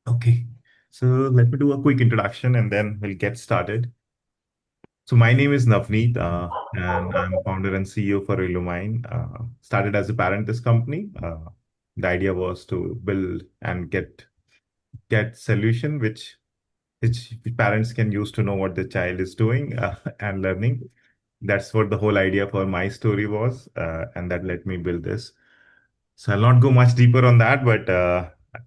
Okay, so let me do a quick introduction and then we'll get started. So my name is Navneet, and I'm founder and CEO for Illumine. Started as a parent this company. The idea was to build and get solution which parents can use to know what the child is doing and learning. That's what the whole idea for my story was, and that let me build this. So I'll not go much deeper on that, but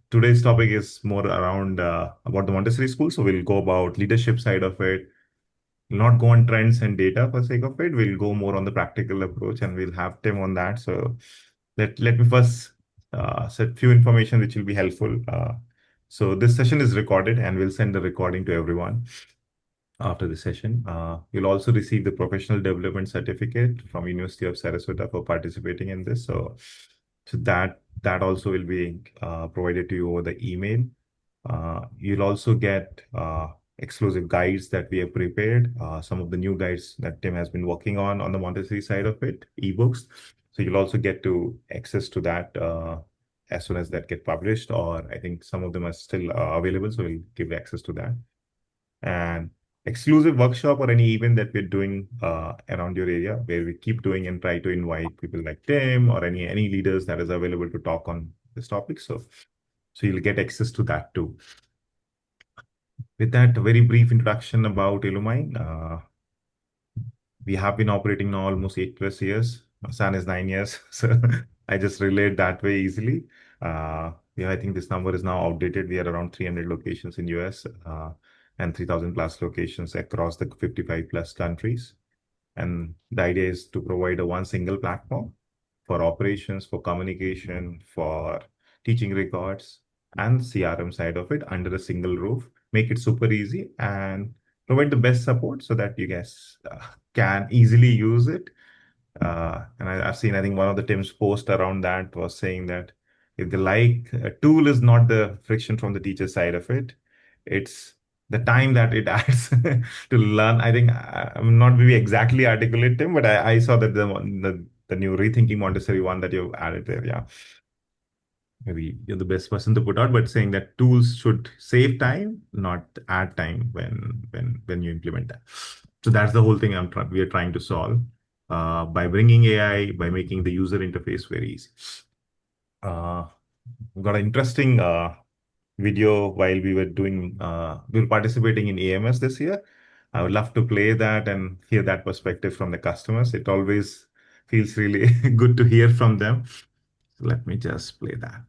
today's topic is more around about the Montessori school. So we'll go about leadership side of it. We'll not go on trends and data for sake of it. We'll go more on the practical approach, and we'll have Tim on that. So let me first set few information which will be helpful. So this session is recorded, and we'll send the recording to everyone after the session. You'll also receive the professional development certificate from University of Sarasota for participating in this. So that also will be provided to you over the email. You'll also get exclusive guides that we have prepared. Some of the new guides that Tim has been working on the Montessori side of it, ebooks. So you'll also get to access to that as soon as that get published, or I think some of them are still available. So we'll give access to that. And exclusive workshop or any event that we're doing around your area where we keep doing and try to invite people like Tim or any leaders that is available to talk on this topic. So you'll get access to that too. With that very brief introduction about Illumine, we have been operating now almost 8+ years. My son is 9 years, so I just relate that way easily. Yeah, I think this number is now outdated. We are around 300 locations in US and 3,000 plus locations across the 55 plus countries. And the idea is to provide a one single platform for operations, for communication, for teaching records, and CRM side of it under a single roof. Make it super easy and provide the best support so that you guys can easily use it. And I've seen, I think one of the Tim's post around that was saying that if the like a tool is not the friction from the teacher side of it, it's the time that it adds to learn. I think I'm not maybe exactly articulate, Tim, but I saw that the new rethinking Montessori one that you've added there. Yeah, maybe you're the best person to put out, but saying that tools should save time, not add time when you implement that. So that's the whole thing we are trying to solve by bringing AI, by making the user interface very easy. We've got an interesting video while we were participating in AMS this year. I would love to play that and hear that perspective from the customers. It always feels really good to hear from them. So let me just play that.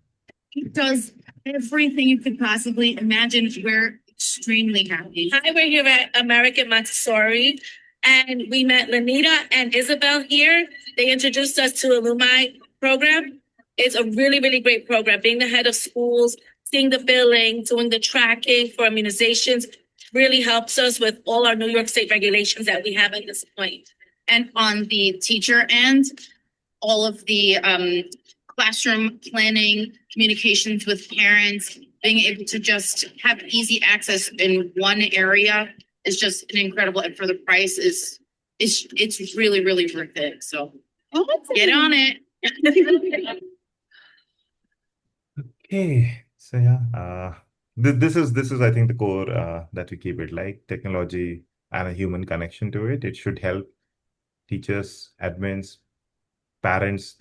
It does everything you could possibly imagine. We're extremely happy. Hi, we're here at American Montessori, and we met Lanita and Isabel here. They introduced us to illumine program. It's a really, really great program. Being the head of schools, seeing the billing, doing the tracking for immunizations really helps us with all our New York State regulations that we have at this point. And on the teacher end, all of the classroom planning, communications with parents, being able to just have easy access in one area is just an incredible. And for the price it's really, really worth it. So get on it. Okay, so yeah, this is I think the core that we keep it like technology and a human connection to it. It should help teachers, admins, parents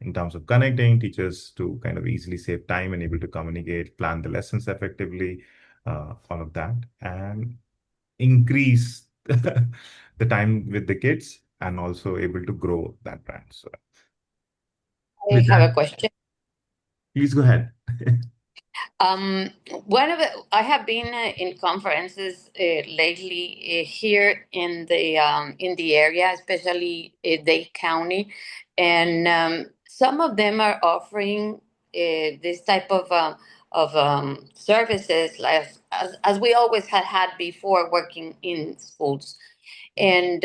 in terms of connecting, teachers to kind of easily save time and able to communicate, plan the lessons effectively, all of that, and increase the time with the kids and also able to grow that brand. So I with have that, a question. please go ahead. I have been in conferences lately here in the area, especially Dade County, and some of them are offering this type of services, like as we always had before working in schools. And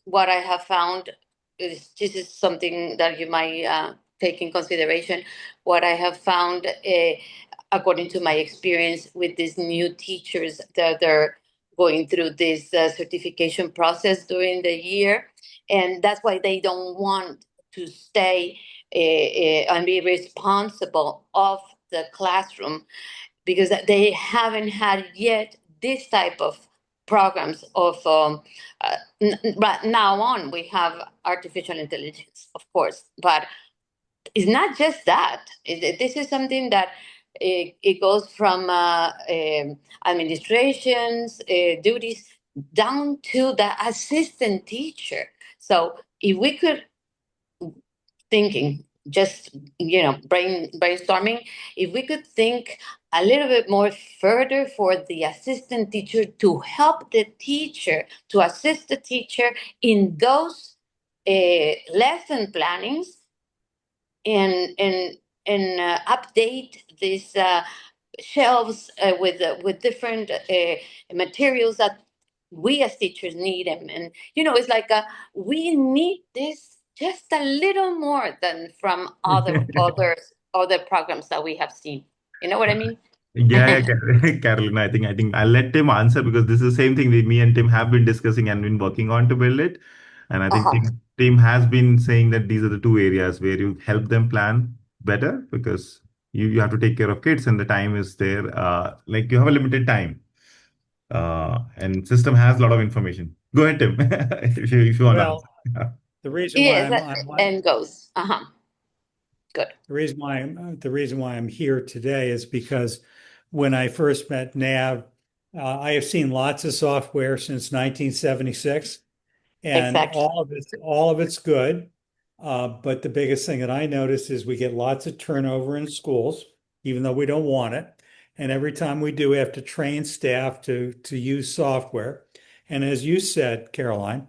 what I have found is this is something that you might take in consideration. What I have found, according to my experience with these new teachers that are going through this certification process during the year, and that's why they don't want to stay and be responsible of the classroom, because they haven't had yet this type of programs of but now on we have artificial intelligence, of course, but it's not just that. This is something that it goes from administrations duties down to the assistant teacher. So if we could thinking just brainstorming, if we could think a little bit more further for the assistant teacher to help the teacher, to assist the teacher in those lesson plannings, and update these shelves with different materials that we as teachers need, and it's like we need this just a little more than from other programs that we have seen. You know what I mean? Yeah, Carolina, I think I'll let Tim answer because this is the same thing that me and Tim have been discussing and been working on to build it. And I think Uh-huh. Tim has been saying that these are the two areas where you help them plan better because you have to take care of kids and the time is there. Like you have a limited time. And system has a lot of information. Go ahead, Tim, if you want to Well, answer. the reason why Yes, I'm and goes. Good. the reason why I'm here today is because when I first met Nav, I have seen lots of software since 1976, and Exactly. all of it's good. But the biggest thing that I notice is we get lots of turnover in schools, even though we don't want it. And every time we do, we have to train staff to use software. And as you said, Caroline,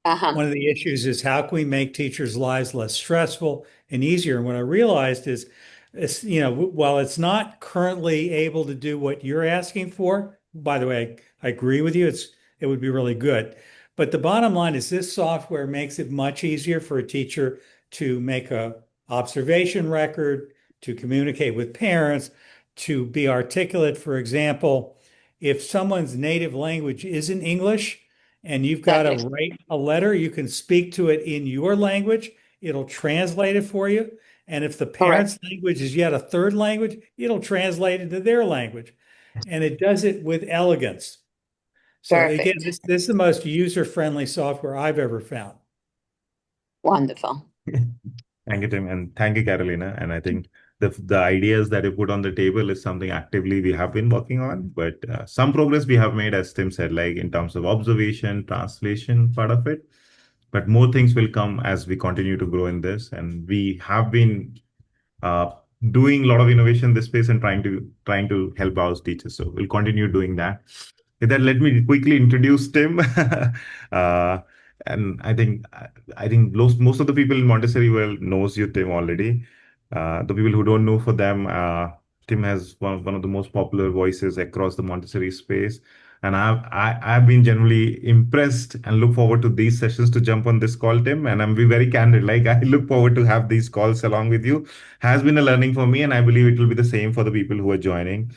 Uh-huh. one of the issues is how can we make teachers' lives less stressful and easier? And what I realized is, while it's not currently able to do what you're asking for, by the way, I agree with you, it would be really good. But the bottom line is this software makes it much easier for a teacher to make a observation record, to communicate with parents, to be articulate. For example, if someone's native language isn't English, and you've got to Exactly. write a letter, you can speak to it in your language. It'll translate it for you. And if the Correct. parent's language is yet a third language, it'll translate it to their language. And it does it with elegance. So again, Perfect. this is the most user-friendly software I've ever found. Wonderful. Thank you, Tim, and thank you, Carolina. And I think the ideas that you put on the table is something actively we have been working on. But some progress we have made, as Tim said, like in terms of observation, translation, part of it. But more things will come as we continue to grow in this. And we have been uh, doing a lot of innovation in this space and trying to help our teachers. So we'll continue doing that. With that, let me quickly introduce Tim. uh, and I think most of the people in Montessori world knows you, Tim, already. The people who don't know, for them, Tim has one of the most popular voices across the Montessori space. And I've been generally impressed and look forward to these sessions to jump on this call, Tim. And I'm be very candid. Like I look forward to have these calls along with you. Has been a learning for me, and I believe it will be the same for the people who are joining.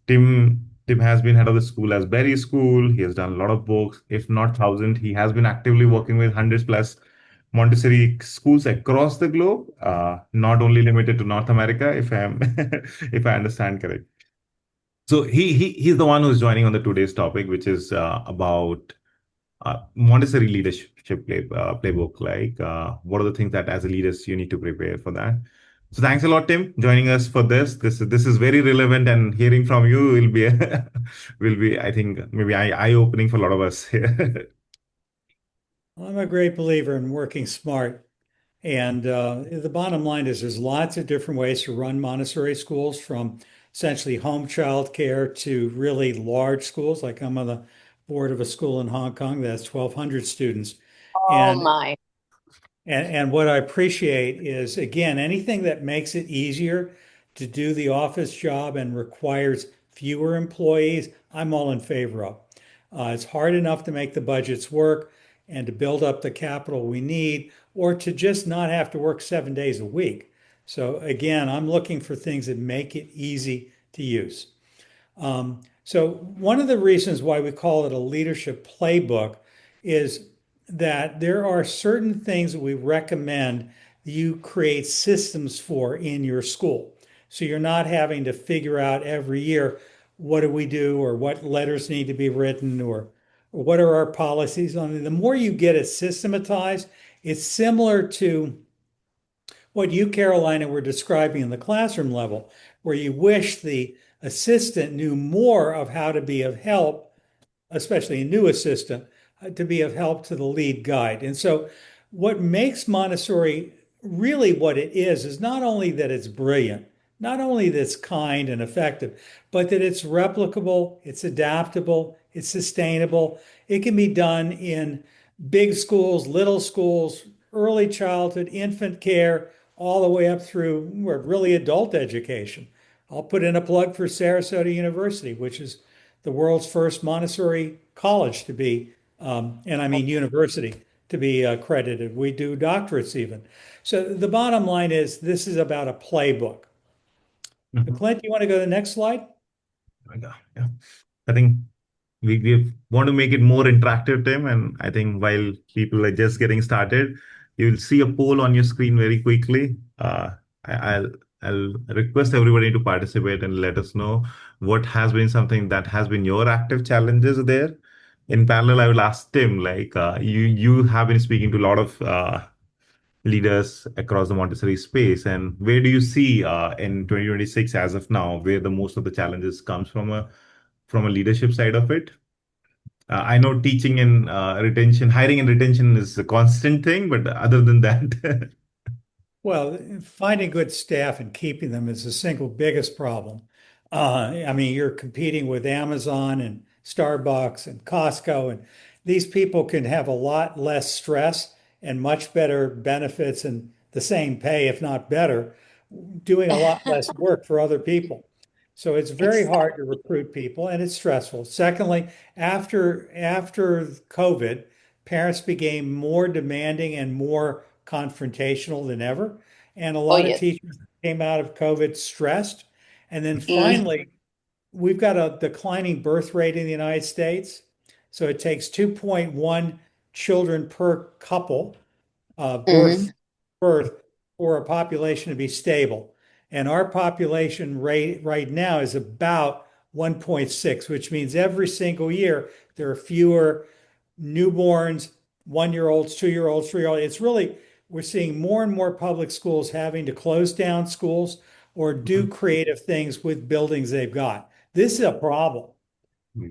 Tim has been head of the school as Berry School. He has done a lot of books, if not thousand. He has been actively working with hundreds plus Montessori schools across the globe, not only limited to North America, if I'm if I understand correct. So he's the one who's joining on the today's topic, which is about Montessori leadership playbook. Like, what are the things that as a leaders you need to prepare for that? So thanks a lot, Tim, joining us for this. This is very relevant, and hearing from you will be will be, I think, maybe eye opening for a lot of us here. I'm a great believer in working smart. And the bottom line is there's lots of different ways to run Montessori schools, from essentially home child care to really large schools. Like I'm on the board of a school in Hong Kong that's 1,200 students. Oh And my. and what I appreciate is, again, anything that makes it easier to do the office job and requires fewer employees, I'm all in favor of. It's hard enough to make the budgets work and to build up the capital we need, or to just not have to work 7 days a week. So again, I'm looking for things that make it easy to use. So one of the reasons why we call it a leadership playbook is that there are certain things that we recommend you create systems for in your school. So you're not having to figure out every year, what do we do, or what letters need to be written, or what are our policies on it. The more you get it systematized, it's similar to what you, Carolina, were describing in the classroom level, where you wish the assistant knew more of how to be of help, especially a new assistant, to be of help to the lead guide. And so, what makes Montessori really what it is not only that it's brilliant, not only that it's kind and effective, but that it's replicable, it's adaptable, it's sustainable. It can be done in big schools, little schools, early childhood, infant care, all the way up through really adult education. I'll put in a plug for Sarasota University, which is the world's first Montessori college to be, and I mean university, to be accredited. We do doctorates even. So the bottom line is this is about a playbook. Mhm. Clint, you want to go to the next slide? Yeah. I think we want to make it more interactive, Tim. And I think while people are just getting started, you'll see a poll on your screen very quickly. I'll request everybody to participate and let us know what has been something that has been your active challenges there. In parallel, I will ask Tim, like you have been speaking to a lot of leaders across the Montessori space, and where do you see in 2026 as of now, where the most of the challenges comes from a leadership side of it? I know teaching and retention, hiring and retention is a constant thing, but other than that, Well, finding good staff and keeping them is the single biggest problem. I mean, you're competing with Amazon and Starbucks and Costco, and these people can have a lot less stress and much better benefits and the same pay, if not better, doing a lot less work for other people. So it's very hard to Exactly. recruit people and it's stressful. Secondly, after COVID, parents became more demanding and more confrontational than ever. And a Oh, lot of yes. teachers came out of COVID stressed. And then Mm. finally, we've got a declining birth rate in the United States. So it takes 2.1 children per couple Mhm. birth for a population to be stable. And our population rate right now is about 1.6, which means every single year there are fewer newborns, 1 year olds, 2 year olds, 3 year olds. It's really, we're seeing more and more public schools having to close down schools or do creative things with buildings they've got. This is a problem.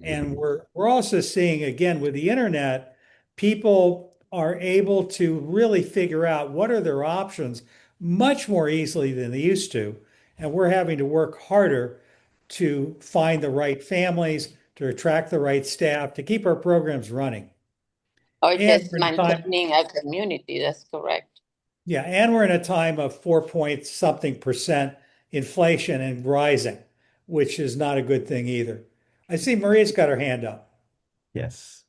And we're also seeing again with the internet, people are able to really figure out what are their options much more easily than they used to. And we're having to work harder to find the right families, to attract the right staff, to keep our programs running. Or And just we're in a time, maintaining a community. That's correct. yeah, and we're in a time of 4 point something percent inflation and rising, which is not a good thing either. I see Maria's got her hand up. yes.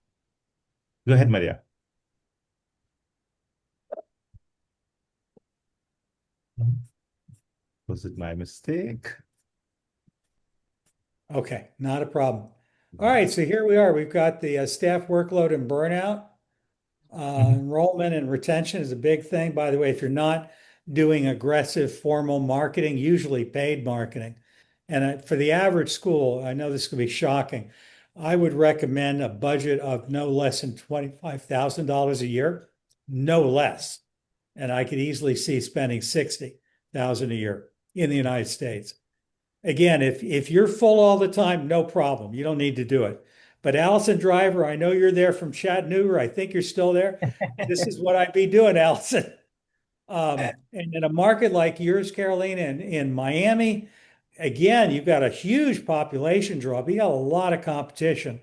Go ahead, Maria. Was it my mistake? Okay, not a problem. All right, so here we are. We've got the staff workload and burnout. Mhm. Enrollment and retention is a big thing. By the way, if you're not doing aggressive formal marketing, usually paid marketing, and for the average school, I know this could be shocking. I would recommend a budget of no less than $25,000 a year, no less. And I could easily see spending 60,000 a year in the United States. Again, if you're full all the time, no problem. You don't need to do it. But Allison Driver, I know you're there from Chattanooga. I think you're still there. This is what I'd be doing, Allison. And in a market like yours, Carolina, and in Miami, again, you've got a huge population draw, but you got a lot of competition.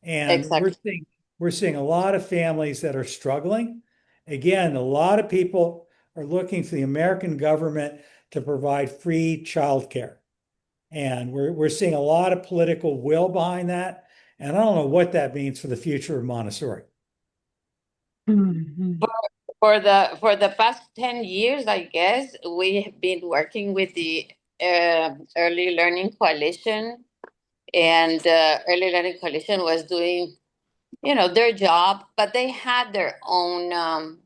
And Exactly. we're seeing a lot of families that are struggling. Again, a lot of people are looking for the American government to provide free childcare. And we're seeing a lot of political will behind that. And I don't know what that means for the future of Montessori. For, for the past 10 years, I guess, we have been working with the Early Learning Coalition, and Early Learning Coalition was doing, their job, but they had their own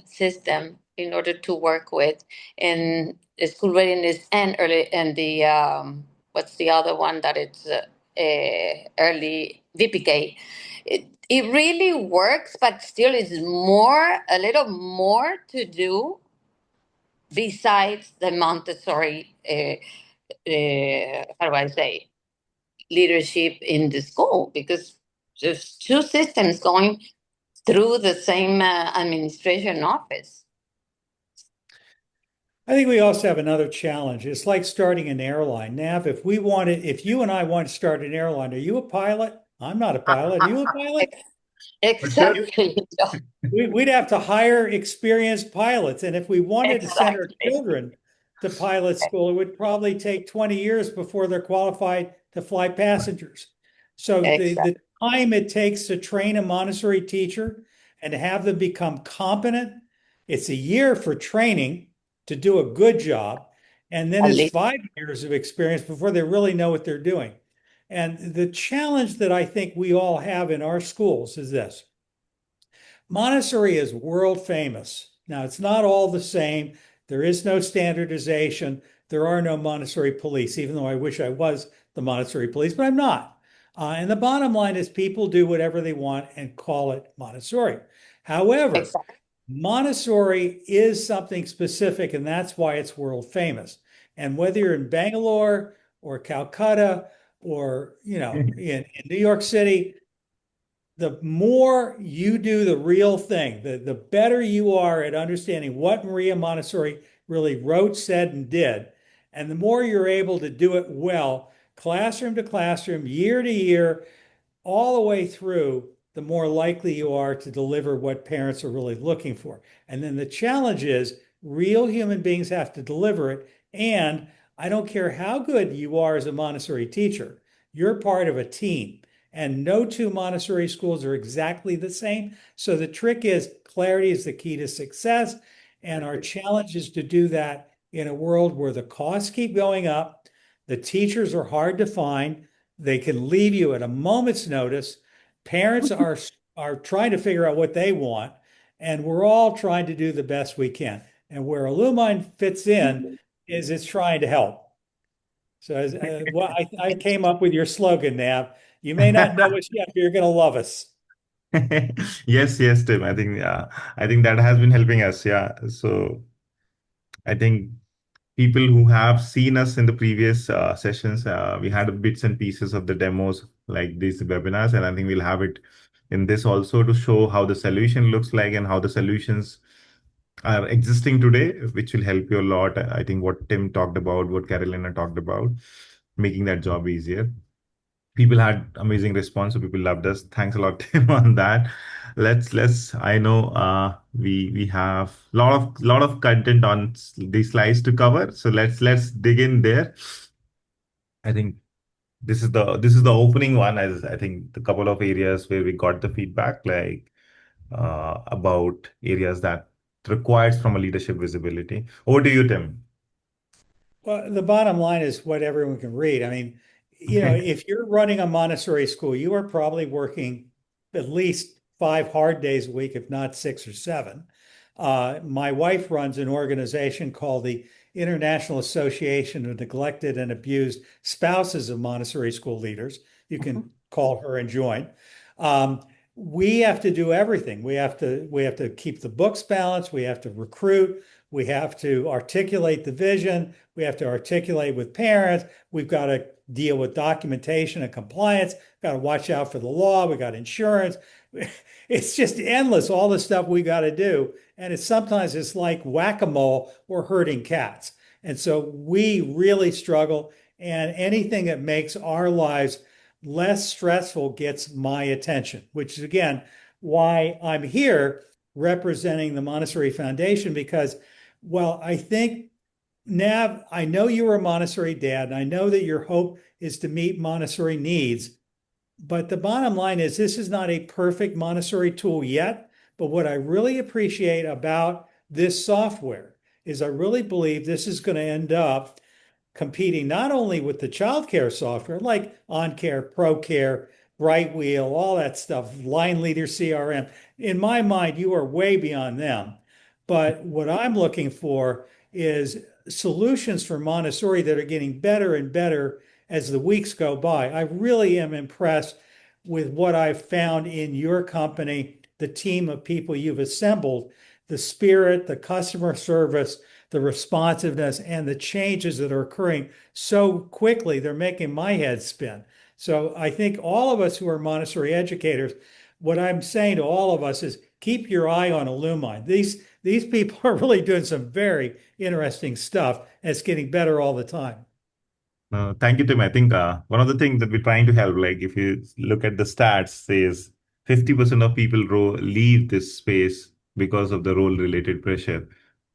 system in order to work with. And school readiness and early, and the what's the other one that it's early VPK. It really works, but still is a little more to do besides the Montessori, how do I say, leadership in the school, because there's two systems going through the same administration office. I think we also have another challenge. It's like starting an airline. Nav, if you and I want to start an airline, are you a pilot? I'm not a pilot. Are you a pilot? Exactly. We'd have to hire experienced pilots. And if we wanted to send our Exactly. children to pilot school, it would probably take 20 years before they're qualified to fly passengers. So the time it takes to train a Montessori teacher and to have them become competent, it's a year for training to do a good job. And then it's 5 years of experience before they really know what they're doing. And the challenge that I think we all have in our schools is this. Montessori is world famous. Now, it's not all the same. There is no standardization. There are no Montessori police, even though I wish I was the Montessori police, but I'm not. And the bottom line is people do whatever they want and call it Montessori. However, Montessori is something specific, and that's why it's world famous. And whether you're in Bangalore or Calcutta or in New York City, the more you do the real thing, the better you are at understanding what Maria Montessori really wrote, said, and did. And the more you're able to do it well, classroom to classroom, year to year, all the way through, the more likely you are to deliver what parents are really looking for. And then the challenge is real human beings have to deliver it. And I don't care how good you are as a Montessori teacher, you're part of a team. And no two Montessori schools are exactly the same. So the trick is clarity is the key to success. And our challenge is to do that in a world where the costs keep going up, the teachers are hard to find, they can leave you at a moment's notice. Parents are trying to figure out what they want, and we're all trying to do the best we can. And where illumine fits in is it's trying to help. So I came up with your slogan, Nav. You may not know us yet, but you're going to love us. Yes, yes, Tim. I think that has been helping us. Yeah. So I think people who have seen us in the previous sessions, we had bits and pieces of the demos like these webinars, and I think we'll have it in this also to show how the solution looks like and how the solutions are existing today, which will help you a lot. I think what Tim talked about, what Carolina talked about, making that job easier. People had amazing response, so people loved us. Thanks a lot, Tim, on that. Let's. I know we have lot of content on these slides to cover, so let's dig in there. I think this is the opening one. As I think the couple of areas where we got the feedback, like about areas that requires from a leadership visibility. Over to you, Tim. Well, the bottom line is what everyone can read. I mean, if you're running a Montessori school, you are probably working at least 5 hard days a week, if not 6 or 7. My wife runs an organization called the International Association of Neglected and Abused Spouses of Montessori School Leaders. You can call her and join. We have to do everything. We have to keep the books balanced. We have to recruit. We have to articulate the vision. We have to articulate with parents. We've got to deal with documentation and compliance. We've got to watch out for the law. We got insurance. It's just endless, all the stuff we got to do. And sometimes it's like whack-a-mole or herding cats. And so we really struggle. And anything that makes our lives less stressful gets my attention, which is, again, why I'm here representing the Montessori Foundation, because, well, I think, Nav, I know you were a Montessori dad, and I know that your hope is to meet Montessori needs. But the bottom line is this is not a perfect Montessori tool yet. But what I really appreciate about this software is I really believe this is going to end up competing not only with the childcare software like OnCare, ProCare, Brightwheel, all that stuff, Line Leader CRM. In my mind, you are way beyond them. But what I'm looking for is solutions for Montessori that are getting better and better as the weeks go by. I really am impressed with what I've found in your company, the team of people you've assembled, the spirit, the customer service, the responsiveness, and the changes that are occurring so quickly, they're making my head spin. So I think all of us who are Montessori educators, what I'm saying to all of us is keep your eye on illumine. These people are really doing some very interesting stuff, and it's getting better all the time. Thank you, Tim. I think one of the things that we're trying to help, like if you look at the stats, says 50% of people leave this space because of the role-related pressure.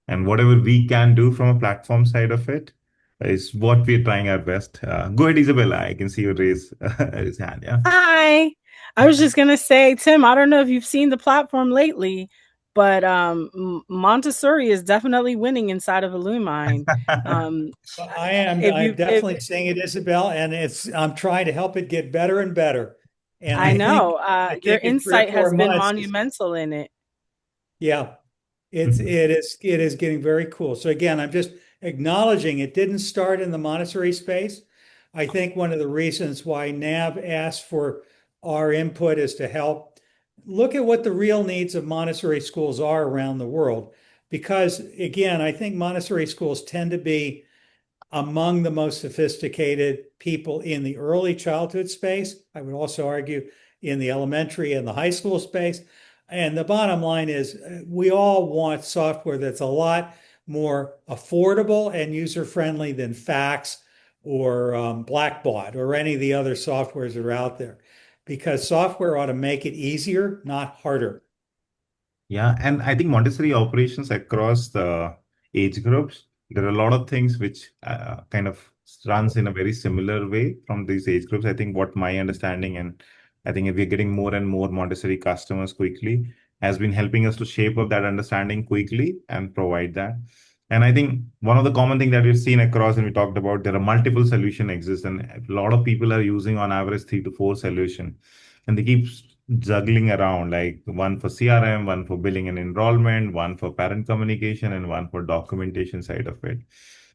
And whatever we can do from a platform side of it is what we're trying our best. Go ahead, Isabella. I can see you raise his hand. Yeah. Hi. I was just gonna say, Tim, I don't know if you've seen the platform lately, but Montessori is definitely winning inside of Illumine. I'm If definitely seeing it, Isabel, and I'm trying to help it get better and better. And I know, I your think in 3 or insight 4 has been months, monumental in it. yeah, it is getting very cool. So again, I'm just acknowledging it didn't start in the Montessori space. I think one of the reasons why Nav asked for our input is to help look at what the real needs of Montessori schools are around the world. Because again, I think Montessori schools tend to be among the most sophisticated people in the early childhood space. I would also argue in the elementary and the high school space. And the bottom line is we all want software that's a lot more affordable and user-friendly than Fax or Blackbaud or any of the other softwares that are out there. Because software ought to make it easier, not harder. Yeah, and I think Montessori operations across the age groups, there are a lot of things which kind of runs in a very similar way from these age groups. I think what my understanding, and I think if we're getting more and more Montessori customers quickly, has been helping us to shape up that understanding quickly and provide that. And I think one of the common thing that we've seen across, and we talked about, there are multiple solution exist, and a lot of people are using on average 3 to 4 solution, and they keep juggling around, like one for CRM, one for billing and enrollment, one for parent communication, and one for documentation side of it.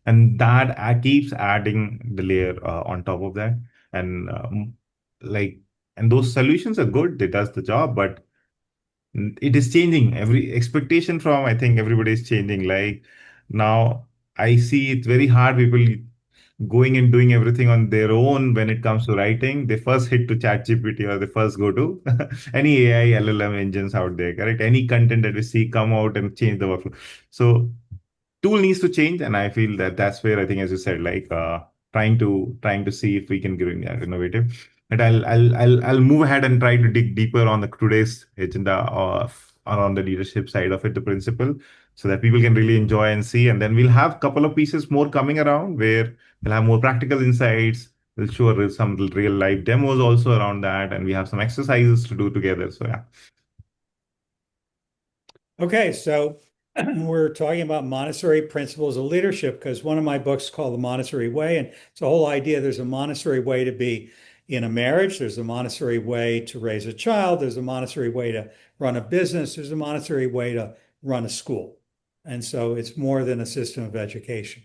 And that keeps adding the layer on top of that. And like, and those solutions are good, they does the job, but it is changing. Every expectation from, I think everybody is changing. Like now, I see it's very hard. People going and doing everything on their own when it comes to writing. They first hit to ChatGPT or they first go to any AI LLM engines out there. Correct? Any content that we see come out and change the workflow. So tool needs to change, and I feel that that's where I think, as you said, like trying to see if we can get innovative. But I'll move ahead and try to dig deeper on the today's agenda of on the leadership side of it, the principle, so that people can really enjoy and see. And then we'll have a couple of pieces more coming around where we'll have more practical insights. We'll show some real life demos also around that, and we have some exercises to do together. So yeah. Okay, so we're talking about Montessori principles of leadership because one of my books is called The Montessori Way, and it's a whole idea. There's a Montessori way to be in a marriage. There's a Montessori way to raise a child. There's a Montessori way to run a business. There's a Montessori way to run a school. And so it's more than a system of education.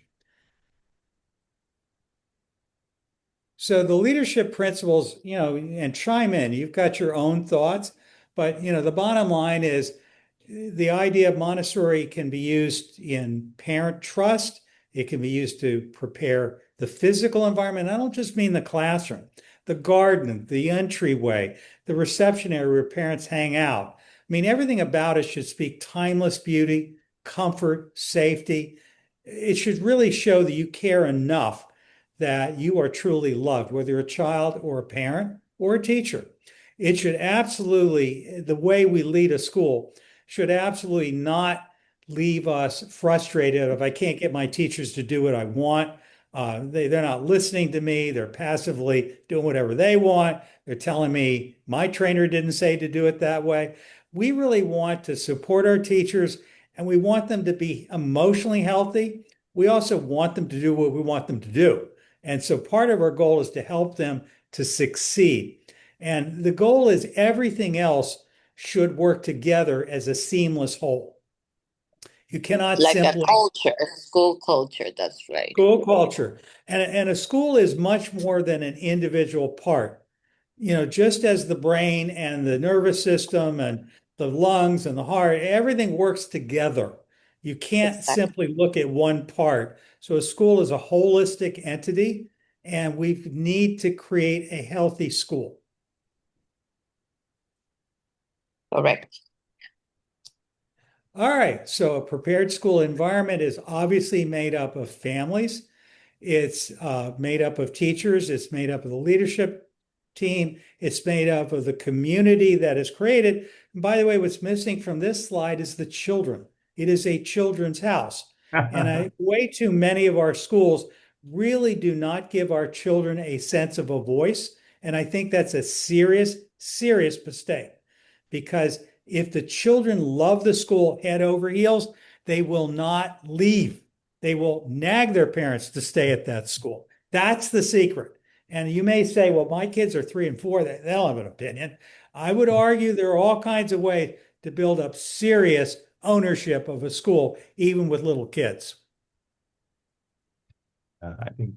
So the leadership principles, and chime in, you've got your own thoughts, but, the bottom line is the idea of Montessori can be used in parent trust. It can be used to prepare the physical environment. I don't just mean the classroom, the garden, the entryway, the reception area where parents hang out. I mean, everything about it should speak timeless beauty, comfort, safety. It should really show that you care enough that you are truly loved, whether you're a child or a parent or a teacher. It should absolutely, the way we lead a school should absolutely not leave us frustrated if I can't get my teachers to do what I want. They're not listening to me. They're passively doing whatever they want. They're telling me my trainer didn't say to do it that way. We really want to support our teachers, and we want them to be emotionally healthy. We also want them to do what we want them to do. And so part of our goal is to help them to succeed. And the goal is everything else should work together as a seamless whole. You cannot Like a simply culture, school culture, that's right. school culture. And a school is much more than an individual part. Just as the brain and the nervous system and the lungs and the heart, everything works together. You can't Exactly. simply look at one part. So a school is a holistic entity, and we need to create a healthy school. Correct. All right, so a prepared school environment is obviously made up of families. It's made up of teachers. It's made up of the leadership team. It's made up of the community that is created. And by the way, what's missing from this slide is the children. It is a children's house. And way too many of our schools really do not give our children a sense of a voice. And I think that's a serious, serious mistake, because if the children love the school head over heels, they will not leave. They will nag their parents to stay at that school. That's the secret. And you may say, well, my kids are 3 and 4, they'll have an opinion. I would argue there are all kinds of ways to build up serious ownership of a school, even with little kids. I think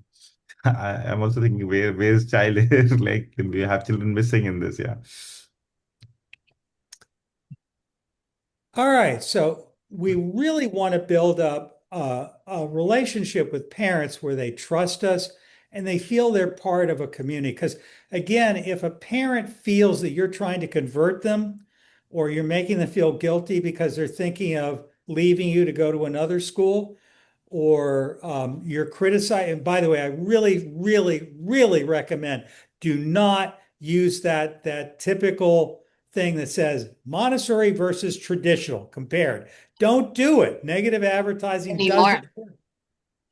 I'm also thinking where's child is like we have children missing in this, yeah. All right, so we really want to build up a relationship with parents where they trust us and they feel they're part of a community. Because again, if a parent feels that you're trying to convert them, or you're making them feel guilty because they're thinking of leaving you to go to another school, or you're criticizing, and by the way, I really, really, really recommend do not use that typical thing that says Montessori versus traditional compared. Don't do it. Negative advertising Anymore.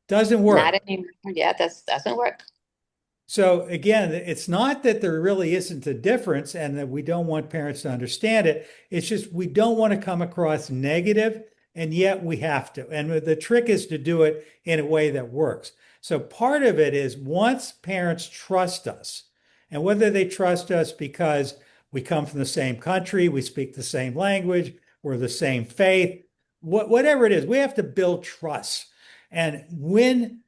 doesn't work. Not anymore. Yeah, that doesn't work. So again, it's not that there really isn't a difference and that we don't want parents to understand it. It's just we don't want to come across negative, and yet we have to. And the trick is to do it in a way that works. So part of it is once parents trust us, and whether they trust us because we come from the same country, we speak the same language, we're the same faith, whatever it is, we have to build trust. And when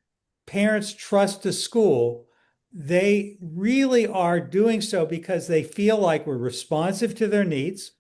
parents trust the school, they really are doing so because they feel like we're responsive to their needs,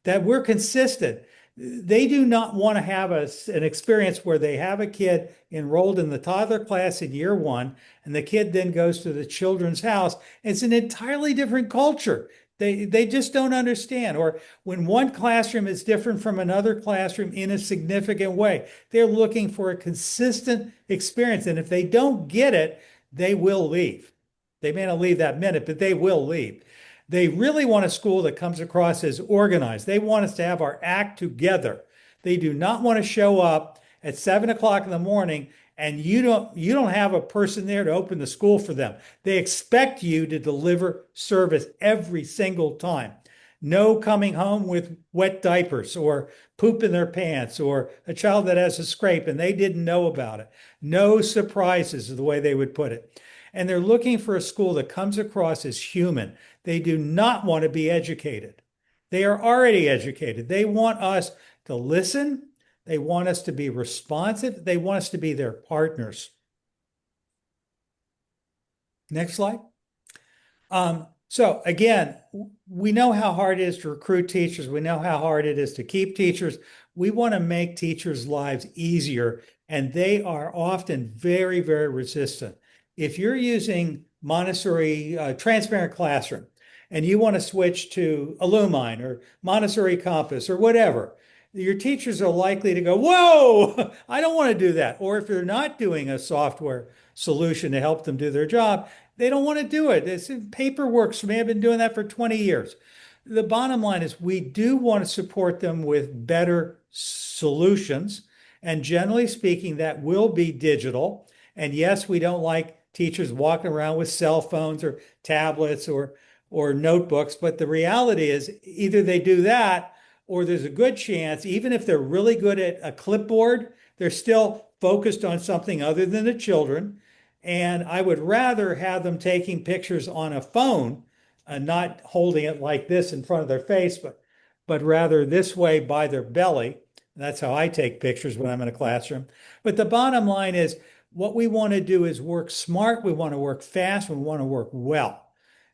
that we're consistent. They do not want to have an experience where they have a kid enrolled in the toddler class in year 1, and the kid then goes to the children's house. It's an entirely different culture. They just don't understand. Or when one classroom is different from another classroom in a significant way, they're looking for a consistent experience. And if they don't get it, they will leave. They may not leave that minute, but they will leave. They really want a school that comes across as organized. They want us to have our act together. They do not want to show up at 7 o'clock in the morning and you don't have a person there to open the school for them. They expect you to deliver service every single time. No coming home with wet diapers or poop in their pants or a child that has a scrape and they didn't know about it. No surprises is the way they would put it. And they're looking for a school that comes across as human. They do not want to be educated. They are already educated. They want us to listen. They want us to be responsive. They want us to be their partners. Next slide. So again, we know how hard it is to recruit teachers. We know how hard it is to keep teachers. We want to make teachers' lives easier, and they are often very, very resistant. If you're using Montessori transparent classroom and you want to switch to illumine or Montessori Compass or whatever, your teachers are likely to go, whoa, I don't want to do that. Or if you're not doing a software solution to help them do their job, they don't want to do it. It's paperwork. May have been doing that for 20 years. The bottom line is we do want to support them with better solutions. And generally speaking, that will be digital. And yes, we don't like teachers walking around with cell phones or tablets or notebooks. But the reality is either they do that or there's a good chance, even if they're really good at a clipboard, they're still focused on something other than the children. And I would rather have them taking pictures on a phone and not holding it like this in front of their face, but rather this way by their belly. That's how I take pictures when I'm in a classroom. But the bottom line is what we want to do is work smart. We want to work fast. We want to work well.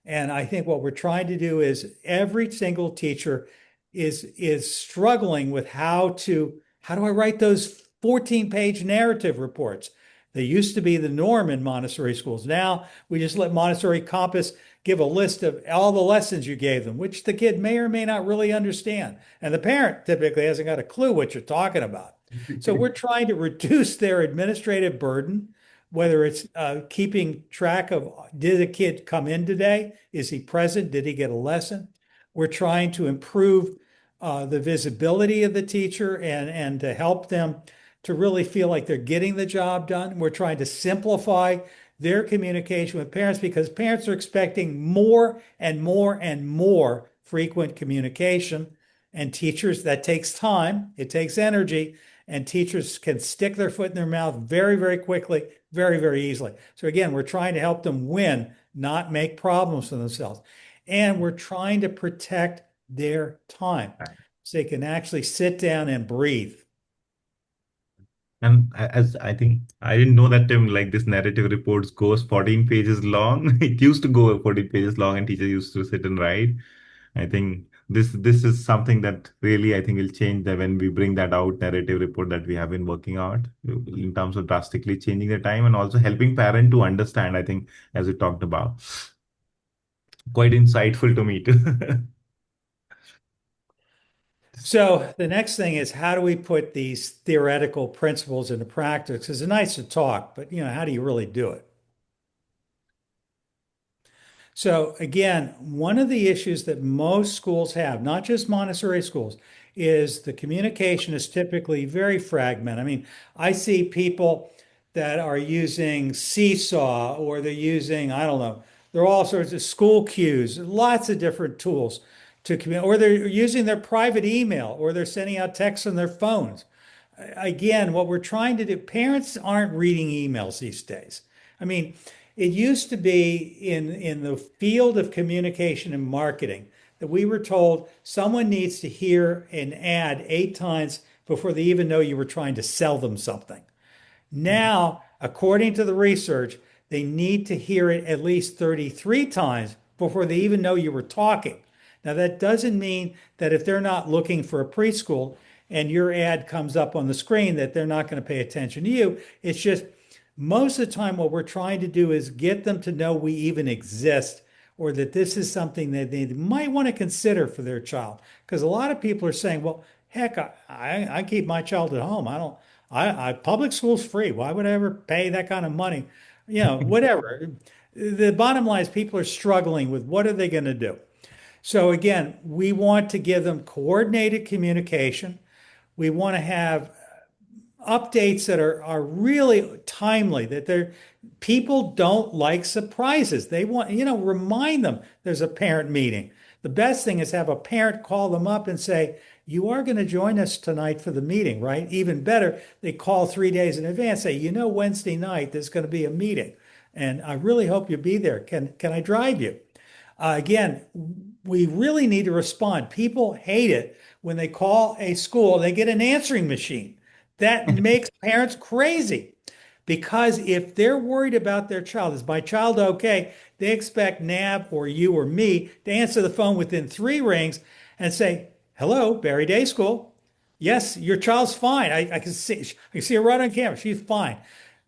And I think what we're trying to do is every single teacher is struggling with how do I write those 14-page narrative reports? They used to be the norm in Montessori schools. Now we just let Montessori Compass give a list of all the lessons you gave them, which the kid may or may not really understand. And the parent typically hasn't got a clue what you're talking about. So we're trying to reduce their administrative burden, whether it's keeping track of, did a kid come in today? Is he present? Did he get a lesson? We're trying to improve the visibility of the teacher and to help them to really feel like they're getting the job done. We're trying to simplify their communication with parents because parents are expecting more and more and more frequent communication. And teachers, that takes time, it takes energy, and teachers can stick their foot in their mouth very, very quickly, very, very easily. So again, we're trying to help them win, not make problems for themselves. And we're trying to protect their time so they can actually sit down and breathe. And as I think I didn't know that like this narrative reports goes 14 pages long. It used to go 14 pages long and teachers used to sit and write. I think this is something that really I think will change that when we bring that out narrative report that we have been working out in terms of drastically changing the time and also helping parent to understand, I think, as we talked about. Quite insightful to me too. So the next thing is how do we put these theoretical principles into practice? It's nice to talk, but how do you really do it? So again, one of the issues that most schools have, not just Montessori schools, is the communication is typically very fragmented. I mean, I see people that are using Seesaw or they're using, I don't know, there are all sorts of school cues, lots of different tools to communicate, or they're using their private email or they're sending out texts on their phones. Again, what we're trying to do, parents aren't reading emails these days. I mean, it used to be in the field of communication and marketing that we were told someone needs to hear an ad 8 times before they even know you were trying to sell them something. Now, according to the research, they need to hear it at least 33 times before they even know you were talking. Now, that doesn't mean that if they're not looking for a preschool and your ad comes up on the screen that they're not going to pay attention to you. It's just most of the time what we're trying to do is get them to know we even exist or that this is something that they might want to consider for their child. Because a lot of people are saying, well, heck, I keep my child at home. Public school's free. Why would I ever pay that kind of money? Whatever. The bottom line is people are struggling with what are they going to do? So again, we want to give them coordinated communication. We want to have updates that are really timely, that people don't like surprises. They want, remind them there's a parent meeting. The best thing is have a parent call them up and say, you are going to join us tonight for the meeting, right? Even better, they call 3 days in advance, say, Wednesday night, there's going to be a meeting. And I really hope you'll be there. Can I drive you? Again, we really need to respond. People hate it when they call a school, they get an answering machine. That makes parents crazy because if they're worried about their child, is my child okay? They expect NAB or you or me to answer the phone within 3 rings and say, hello, Barry Day School. Yes, your child's fine. I can see her right on camera. She's fine.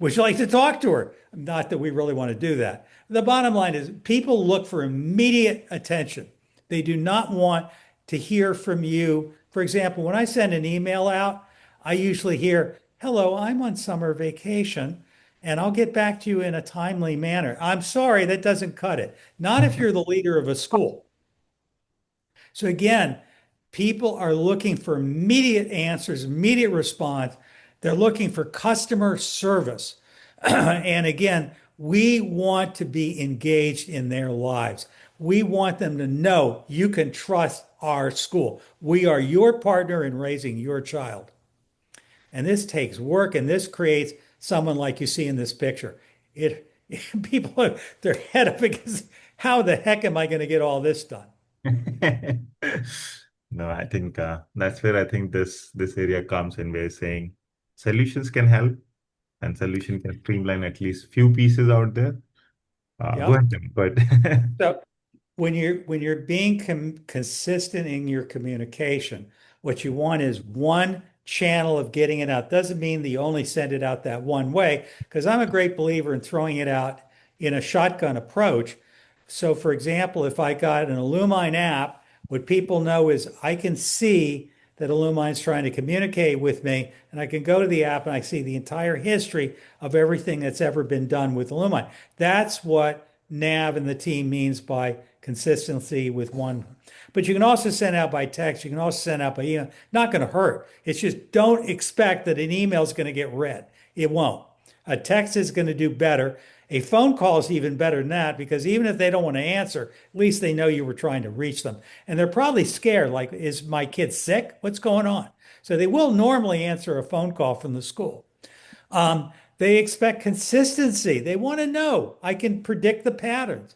Would you like to talk to her? Not that we really want to do that. The bottom line is people look for immediate attention. They do not want to hear from you. For example, when I send an email out, I usually hear, hello, I'm on summer vacation and I'll get back to you in a timely manner. I'm sorry, that doesn't cut it. Not if you're the leader of a school. So again, people are looking for immediate answers, immediate response. They're looking for customer service. And again, we want to be engaged in their lives. We want them to know you can trust our school. We are your partner in raising your child. And this takes work, and this creates someone like you see in this picture. People, their head up against, how the heck am I going to get all this done? No, I think that's where I think this area comes in, where saying solutions can help and solution can streamline at least few pieces out there. Go Yep. ahead, Tim. Go ahead. So when you're being consistent in your communication, what you want is one channel of getting it out. Doesn't mean that you only send it out that one way, because I'm a great believer in throwing it out in a shotgun approach. So, for example, if I got an Illumine app, what people know is I can see that Illumine's trying to communicate with me, and I can go to the app and I see the entire history of everything that's ever been done with Illumine. That's what Nav and the team means by consistency with one. But you can also send out by text. You can also send out by email. Not going to hurt. It's just don't expect that an email is going to get read. It won't. A text is going to do better. A phone call is even better than that, because even if they don't want to answer, at least they know you were trying to reach them. And they're probably scared, like, is my kid sick? What's going on? So they will normally answer a phone call from the school. They expect consistency. They want to know. I can predict the patterns.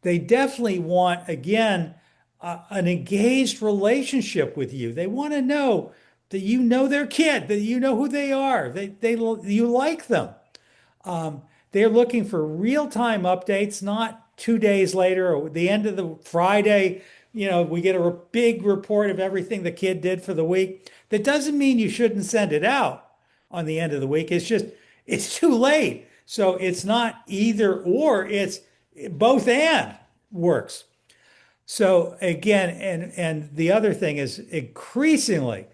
They definitely want, again, an engaged relationship with you. They want to know that you know their kid, that you know who they are, you like them. They're looking for real-time updates, not 2 days later or the end of the Friday. We get a big report of everything the kid did for the week. That doesn't mean you shouldn't send it out on the end of the week. It's just, it's too late. So it's not either or, it's both and works. So again, and the other thing is, increasingly,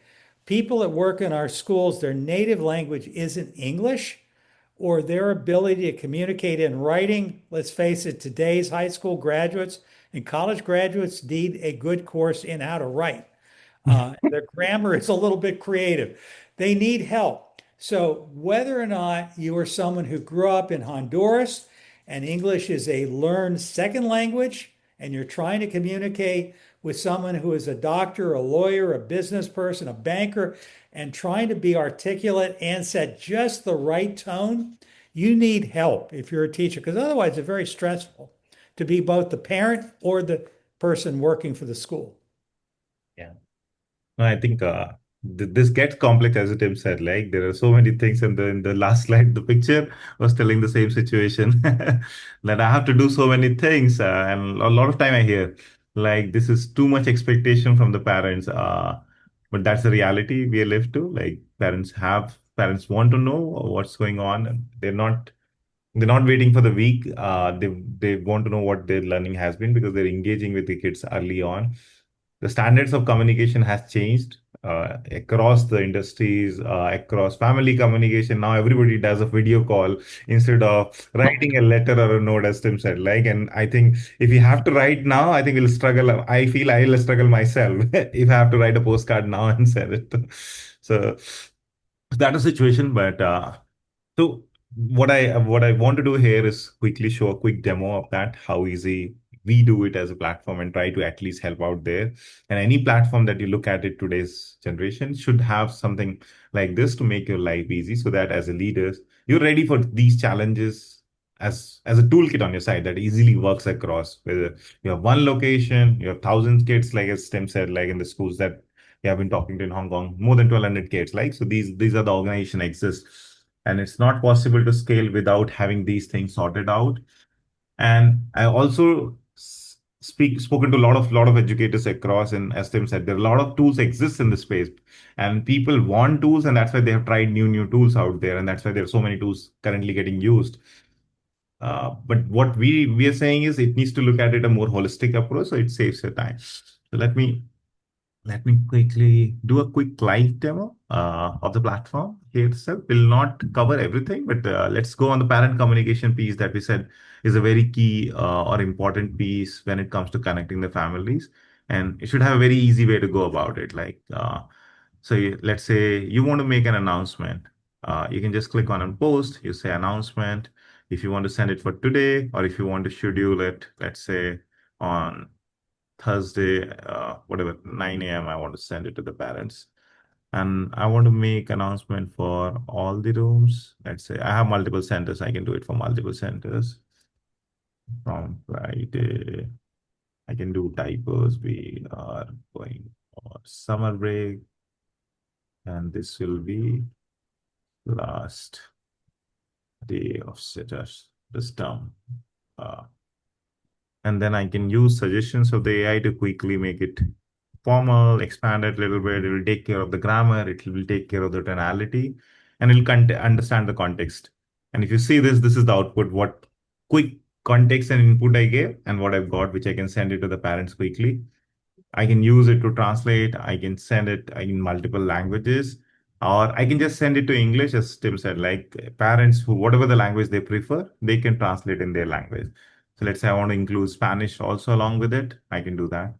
people that work in our schools, their native language isn't English, or their ability to communicate in writing. Let's face it, today's high school graduates and college graduates need a good course in how to write. Their grammar is a little bit creative. They need help. So whether or not you are someone who grew up in Honduras and English is a learned second language, and you're trying to communicate with someone who is a doctor, a lawyer, a business person, a banker, and trying to be articulate and set just the right tone, you need help if you're a teacher, because otherwise it's very stressful to be both the parent or the person working for the school. Yeah. No, I think this gets complex, as Tim said. Like, there are so many things, and in the last slide, the picture was telling the same situation that I have to do so many things, and a lot of time I hear like this is too much expectation from the parents. But that's the reality we live to. Like, parents want to know what's going on. And they're not waiting for the week. They want to know what their learning has been, because they're engaging with the kids early on. The standards of communication has changed across the industries, across family communication. Now everybody does a video call instead of writing a letter or a note, as Tim said. Like, and I think if you have to write now, I think we'll struggle. I feel I will struggle myself if I have to write a postcard now and send it. So that is the situation. But so what I want to do here is quickly show a quick demo of that, how easy we do it as a platform, and try to at least help out there. And any platform that you look at it today's generation should have something like this to make your life easy, so that as a leader, you're ready for these challenges as a toolkit on your side that easily works across. Whether you have one location, you have thousands kids, like as Tim said, like in the schools that we have been talking to in Hong Kong, more than 1,200 kids. Like, so these are the organization exist, and it's not possible to scale without having these things sorted out. And I also spoken to a lot of educators across, and as Tim said, there are a lot of tools exist in the space, and people want tools, and that's why they have tried new tools out there, and that's why there are so many tools currently getting used. But what we are saying is it needs to look at it a more holistic approach, so it saves your time. So let me quickly do a quick live demo of the platform here itself. Will not cover everything, but let's go on the parent communication piece that we said is a very key or important piece when it comes to connecting the families. And it should have a very easy way to go about it. Like, let's say you want to make an announcement. You can just click on post, you say announcement. If you want to send it for today, or if you want to schedule it, let's say on Thursday, whatever, 9 a.m., I want to send it to the parents. And I want to make announcement for all the rooms. Let's say I have multiple centers. I can do it for multiple centers. From Friday, I can do typos. We are going or summer break. And this will be last day of this term. And then I can use suggestions of the AI to quickly make it formal, expand it a little bit. It will take care of the grammar, it will take care of the tonality, and it will understand the context. And if you see this, this is the output, what quick context and input I gave, and what I've got, which I can send it to the parents quickly. I can use it to translate. I can send it in multiple languages, or I can just send it to English, as Tim said, like parents who, whatever the language they prefer, they can translate in their language. So let's say I want to include Spanish also along with it. I can do that.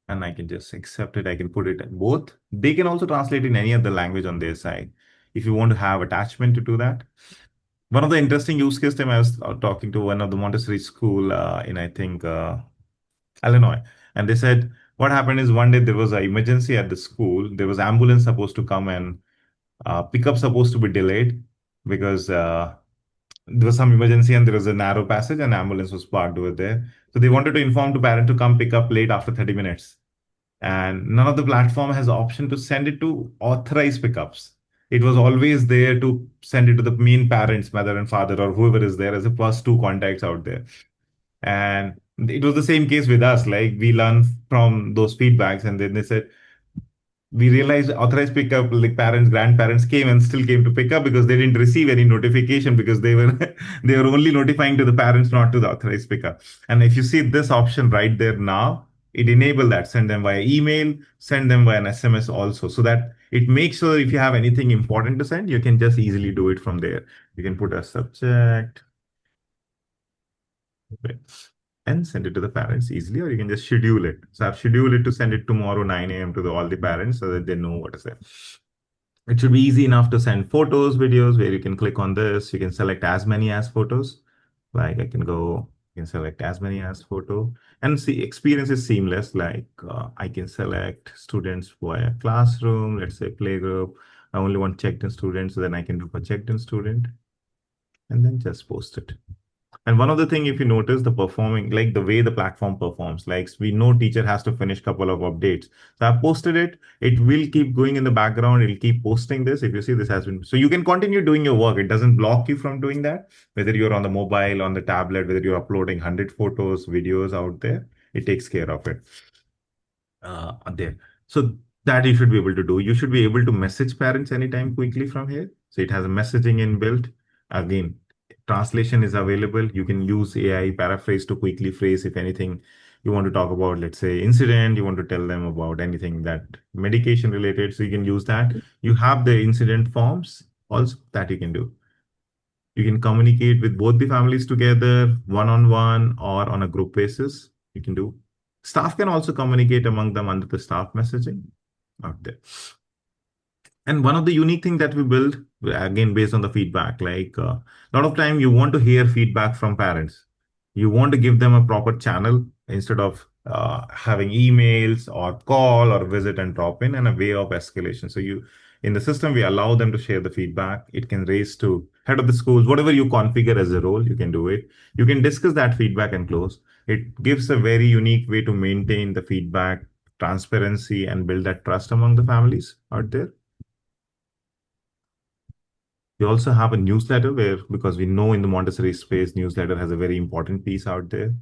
And I can just accept it. I can put it in both. They can also translate in any other language on their side if you want to have attachment to do that. One of the interesting use case, Tim, I was talking to one of the Montessori school in, I think, Illinois. And they said, what happened is one day there was an emergency at the school. There was ambulance supposed to come and pickup supposed to be delayed because there was some emergency and there was a narrow passage and ambulance was parked over there. So they wanted to inform to parent to come pick up late after 30 minutes. And none of the platform has option to send it to authorized pickups. It was always there to send it to the main parents, mother and father, or whoever is there as the first two contacts out there. And it was the same case with us. Like we learned from those feedbacks, and then they said, we realized authorized pickup, like parents, grandparents came and still came to pick up because they didn't receive any notification because they were they were only notifying to the parents, not to the authorized pickup. And if you see this option right there now, it enable that, send them via email, send them via an SMS also, so that it makes sure if you have anything important to send, you can just easily do it from there. You can put a subject. Okay, and send it to the parents easily, or you can just schedule it. So I've scheduled it to send it tomorrow 9 a.m. to all the parents so that they know what is there. It should be easy enough to send photos, videos, where you can click on this. You can select as many as photos. Like I can go, you can select as many as photo, and see experience is seamless. Like I can select students via classroom, let's say playgroup. I only want checked in students, so then I can do for checked in student and then just post it. And one of the thing, if you notice the performing, like the way the platform performs, like we know teacher has to finish couple of updates. So I posted it. It will keep going in the background. It'll keep posting this. If you see this has been, so you can continue doing your work. It doesn't block you from doing that. Whether you're on the mobile, on the tablet, whether you're uploading 100 photos, videos out there, it takes care of it there. So that you should be able to do. You should be able to message parents anytime quickly from here. So it has a messaging inbuilt. Again, translation is available. You can use AI paraphrase to quickly phrase if anything you want to talk about, let's say incident, you want to tell them about anything that medication related. So you can use that. You have the incident forms also that you can do. You can communicate with both the families together, one-on-one or on a group basis. You can do. Staff can also communicate among them under the staff messaging out there. And one of the unique things that we build, again, based on the feedback, like a lot of time you want to hear feedback from parents. You want to give them a proper channel instead of having emails or call or visit and drop in and a way of escalation. So you, in the system, we allow them to share the feedback. It can raise to head of the schools, whatever you configure as a role, you can do it. You can discuss that feedback and close. It gives a very unique way to maintain the feedback, transparency, and build that trust among the families out there. We also have a newsletter where, because we know in the Montessori space, newsletter has a very important piece out there.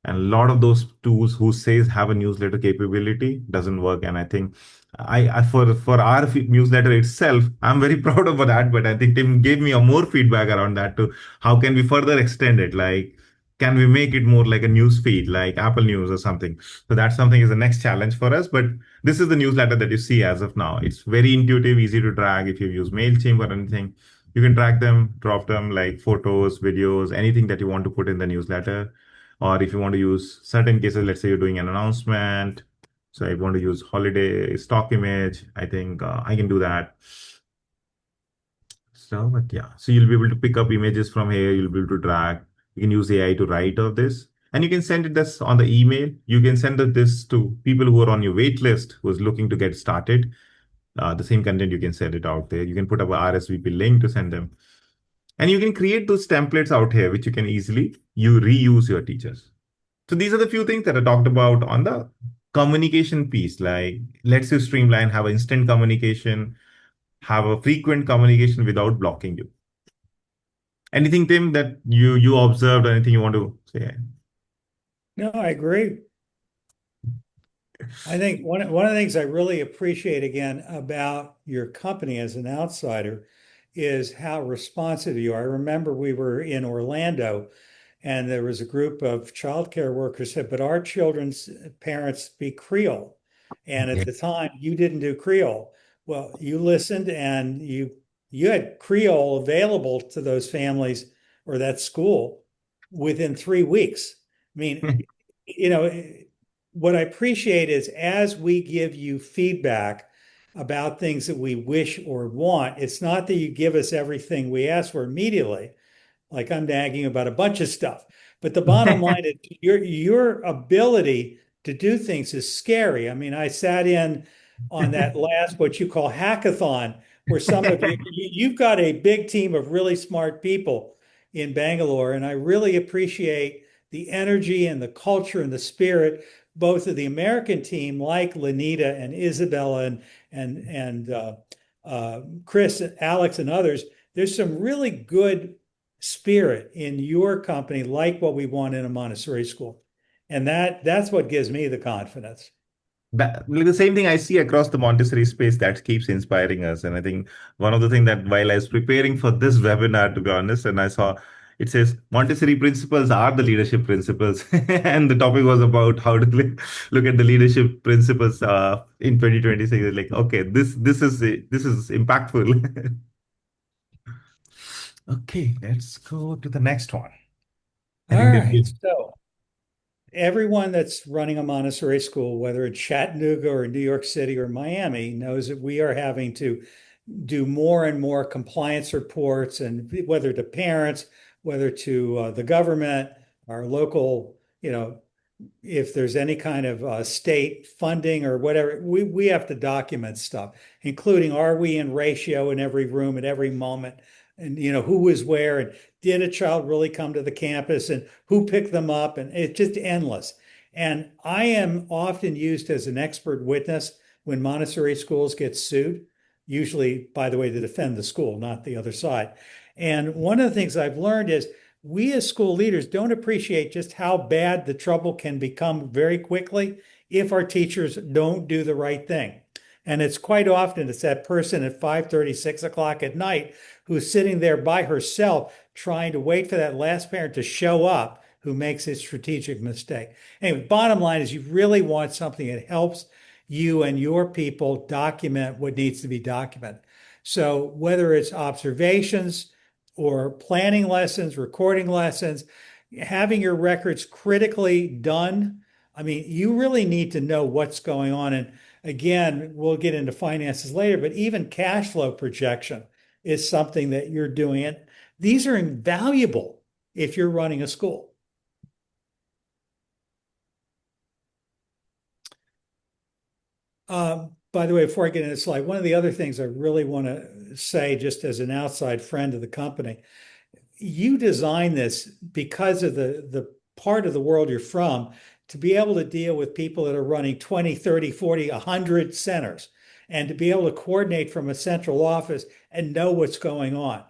And a lot of those tools who says have a newsletter capability doesn't work. And I think I for our newsletter itself, I'm very proud of that. But I think Tim gave me a more feedback around that too. How can we further extend it? Like, can we make it more like a news feed, like Apple News or something? So that's something is the next challenge for us. But this is the newsletter that you see as of now. It's very intuitive, easy to drag. If you use MailChimp or anything, you can drag them, drop them like photos, videos, anything that you want to put in the newsletter. Or if you want to use certain cases, let's say you're doing an announcement. So I want to use holiday stock image. I think I can do that. So, but yeah, so you'll be able to pick up images from here. You'll be able to drag. You can use AI to write of this. And you can send it this on the email. You can send this to people who are on your wait list, who's looking to get started. The same content, you can send it out there. You can put up a RSVP link to send them. And you can create those templates out here, which you can easily, you reuse your teachers. So these are the few things that I talked about on the communication piece. Like, let's you streamline, have instant communication, have a frequent communication without blocking you. Anything, Tim, that you observed, or anything you want to say? No, I agree. I think one of the things I really appreciate again about your company as an outsider is how responsive you are. I remember we were in Orlando and there was a group of childcare workers said, but our children's parents speak Creole. And at Yeah. the time you didn't do Creole. Well, you listened and you had Creole available to those families or that school within 3 weeks. I mean, you know, what I appreciate is as we give you feedback about things that we wish or want, it's not that you give us everything we ask for immediately. Like I'm nagging about a bunch of stuff. But the bottom line is your ability to do things is scary. I mean, I sat in on that last what you call hackathon, where some of you've got a big team of really smart people in Bangalore, and I really appreciate the energy and the culture and the spirit both of the American team, like Lanita and Isabella and Chris, Alex, and others. There's some really good spirit in your company, like what we want in a Montessori school, and that's what gives me the confidence. Like the same thing I see across the Montessori space that keeps inspiring us. And I think one of the things that while I was preparing for this webinar, to be honest, and I saw it says Montessori principles are the leadership principles, and the topic was about how to look at the leadership principles in 2026. It's like, okay, this is impactful. Okay, let's go to the next one. I All think right, so everyone that's running a Montessori school, whether it's Chattanooga or New York City or Miami, knows that we are having to do more and more compliance reports, and whether to parents, whether to the government, our local, if there's any kind of state funding or whatever, we have to document stuff, including are we in ratio in every room at every moment, and who was where, and did a child really come to the campus, and who picked them up, and it's just endless. And I am often used as an expert witness when Montessori schools get sued, usually, by the way, to defend the school, not the other side. And one of the things I've learned is we as school leaders don't appreciate just how bad the trouble can become very quickly if our teachers don't do the right thing. And it's quite often it's that person at 5:30, 6 o'clock at night who's sitting there by herself trying to wait for that last parent to show up who makes a strategic mistake. Anyway, bottom line is you really want something that helps you and your people document what needs to be documented. So whether it's observations or planning lessons, recording lessons, having your records critically done. I mean, you really need to know what's going on. And again, we'll get into finances later, but even cash flow projection is something that you're doing. And these are invaluable if you're running a school. By the way, before I get into the slide, one of the other things I really want to say, just as an outside friend of the company, you designed this because of the part of the world you're from to be able to deal with people that are running 20, 30, 40, 100 centers, and to be able to coordinate from a central office and know what's going on.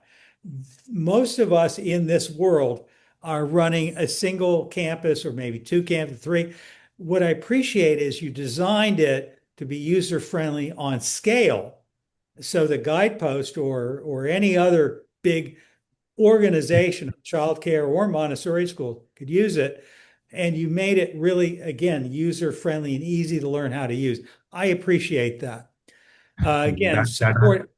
Most of us in this world are running a single campus or maybe two campus, three. What I appreciate is you designed it to be user-friendly on scale. So the guidepost or any other big organization of childcare or Montessori school could use it. And you made it really, again, user-friendly and easy to learn how to use. I appreciate that. Again, support.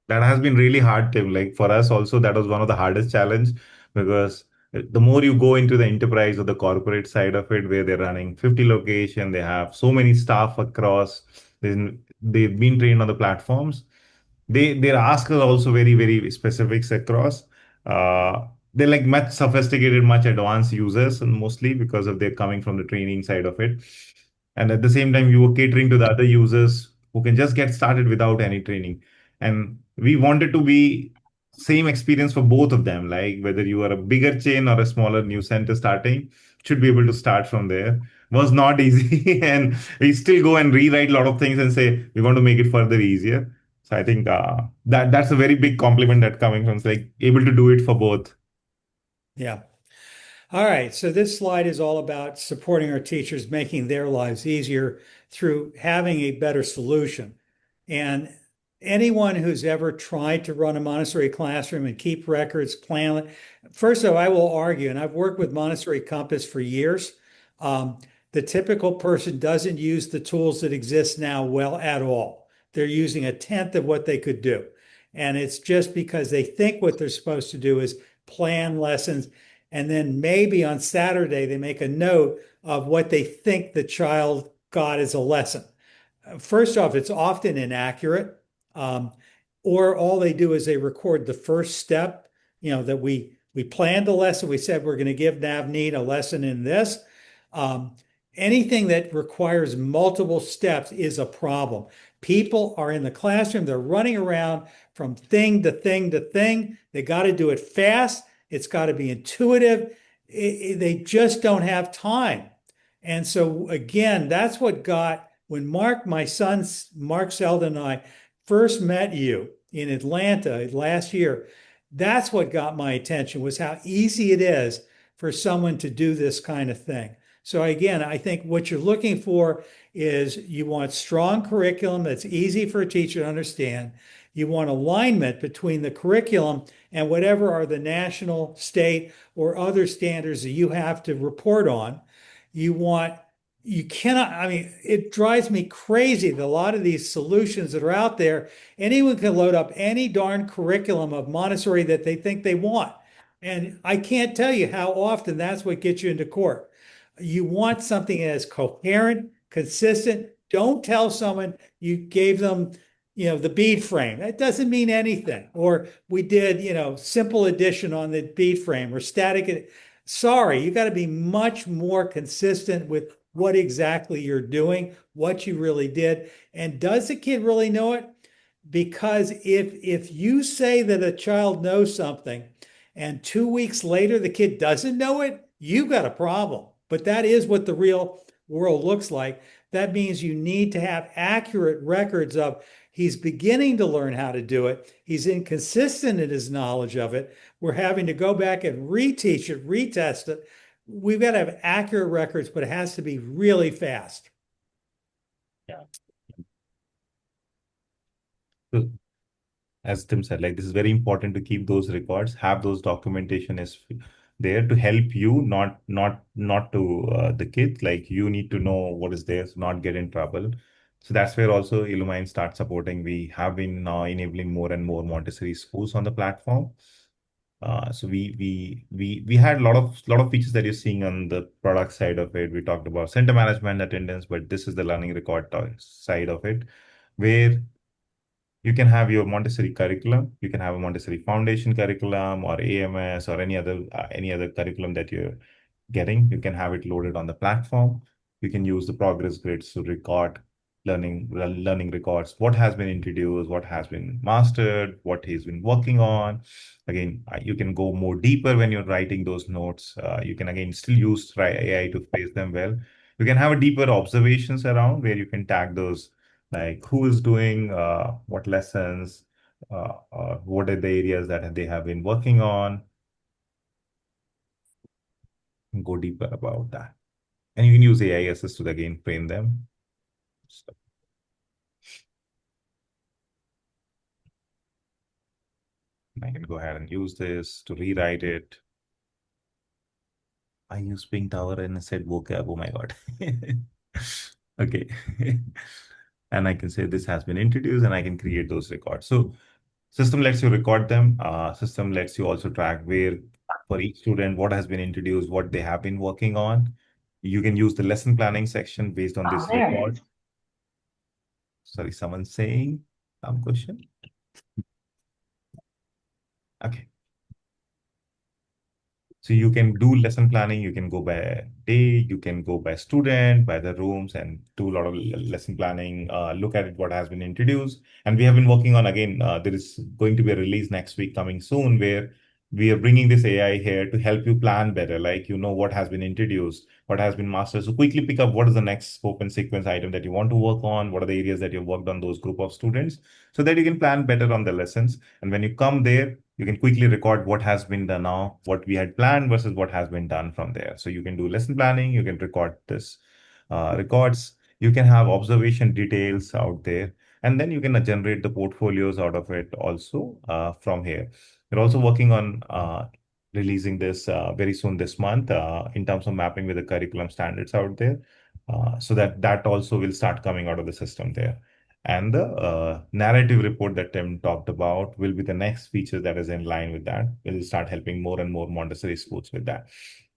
That has been really hard, Tim. Like for us also, that was one of the hardest challenge because the more you go into the enterprise or the corporate side of it, where they're running 50 location, they have so many staff across, they've been trained on the platforms. Their ask is also very specifics across. They're like much sophisticated, much advanced users, and mostly because of they're coming from the training side of it. And at the same time, you were catering to the other users who can just get started without any training. And we wanted to be same experience for both of them. Like whether you are a bigger chain or a smaller new center starting, should be able to start from there. Was not easy, and we still go and rewrite a lot of things and say we want to make it further easier. So I think that's a very big compliment that coming from like able to do it for both. Yeah. All right, so this slide is all about supporting our teachers, making their lives easier through having a better solution. And anyone who's ever tried to run a Montessori classroom and keep records, plan, first of all, I will argue, and I've worked with Montessori Compass for years, the typical person doesn't use the tools that exist now well at all. They're using a tenth of what they could do. And it's just because they think what they're supposed to do is plan lessons, and then maybe on Saturday they make a note of what they think the child got as a lesson. First off, it's often inaccurate, or all they do is they record the first step. That we planned a lesson. We said we're going to give Navneet a lesson in this. Anything that requires multiple steps is a problem. People are in the classroom, they're running around from thing to thing to thing. They got to do it fast. It's got to be intuitive. They just don't have time. And so, again, that's what got when my son, Mark Seldin, and I first met you in Atlanta last year. That's what got my attention, was how easy it is for someone to do this kind of thing. So again, I think what you're looking for is you want strong curriculum that's easy for a teacher to understand. You want alignment between the curriculum and whatever are the national, state, or other standards that you have to report on. You cannot, I mean, it drives me crazy that a lot of these solutions that are out there, anyone can load up any darn curriculum of Montessori that they think they want. And I can't tell you how often that's what gets you into court. You want something that is coherent, consistent. Don't tell someone you gave them, the bead frame. That doesn't mean anything. Or we did, simple addition on the bead frame or static. Sorry, you got to be much more consistent with what exactly you're doing, what you really did. And does the kid really know it? Because if you say that a child knows something and 2 weeks later the kid doesn't know it, you've got a problem. But that is what the real world looks like. That means you need to have accurate records of he's beginning to learn how to do it. He's inconsistent in his knowledge of it. We're having to go back and reteach it, retest it. We've got to have accurate records, but it has to be really fast. Yeah. So, as Tim said, like this is very important to keep those records, have those documentation is there to help you, not to the kids. Like you need to know what is there, so not get in trouble. So that's where also Illumine starts supporting. We have been now enabling more and more Montessori schools on the platform. So we had a lot of features that you're seeing on the product side of it. We talked about center management, attendance, but this is the learning record side of it, where you can have your Montessori curriculum. You can have a Montessori Foundation curriculum or AMS or any other curriculum that you're getting. You can have it loaded on the platform. You can use the progress grids to record learning records, what has been introduced, what has been mastered, what he's been working on. Again, you can go more deeper when you're writing those notes. You can again still use AI to phrase them well. You can have a deeper observations around where you can tag those, like who is doing what lessons, what are the areas that they have been working on, and go deeper about that. And you can use AI assist to again train them. So, I can go ahead and use this to rewrite it. I use Ping Tower and I said vocab. Oh my God. Okay. And I can say this has been introduced and I can create those records. So system lets you record them. System lets you also track where for each student, what has been introduced, what they have been working on. You can use the lesson planning section based on this record. Sorry, someone's saying some question. Okay. So you can do lesson planning, you can go by day, you can go by student, by the rooms, and do a lot of lesson planning, look at it, what has been introduced. And we have been working on, again, there is going to be a release next week coming soon where we are bringing this AI here to help you plan better, like you know what has been introduced, what has been mastered. So quickly pick up what is the next scope and sequence item that you want to work on, what are the areas that you've worked on those group of students, so that you can plan better on the lessons. And when you come there, you can quickly record what has been done now, what we had planned versus what has been done from there. So you can do lesson planning, you can record this records, you can have observation details out there, and then you can generate the portfolios out of it also from here. We're also working on releasing this very soon this month in terms of mapping with the curriculum standards out there, so that that also will start coming out of the system there. And the narrative report that Tim talked about will be the next feature that is in line with that. We'll start helping more and more Montessori schools with that.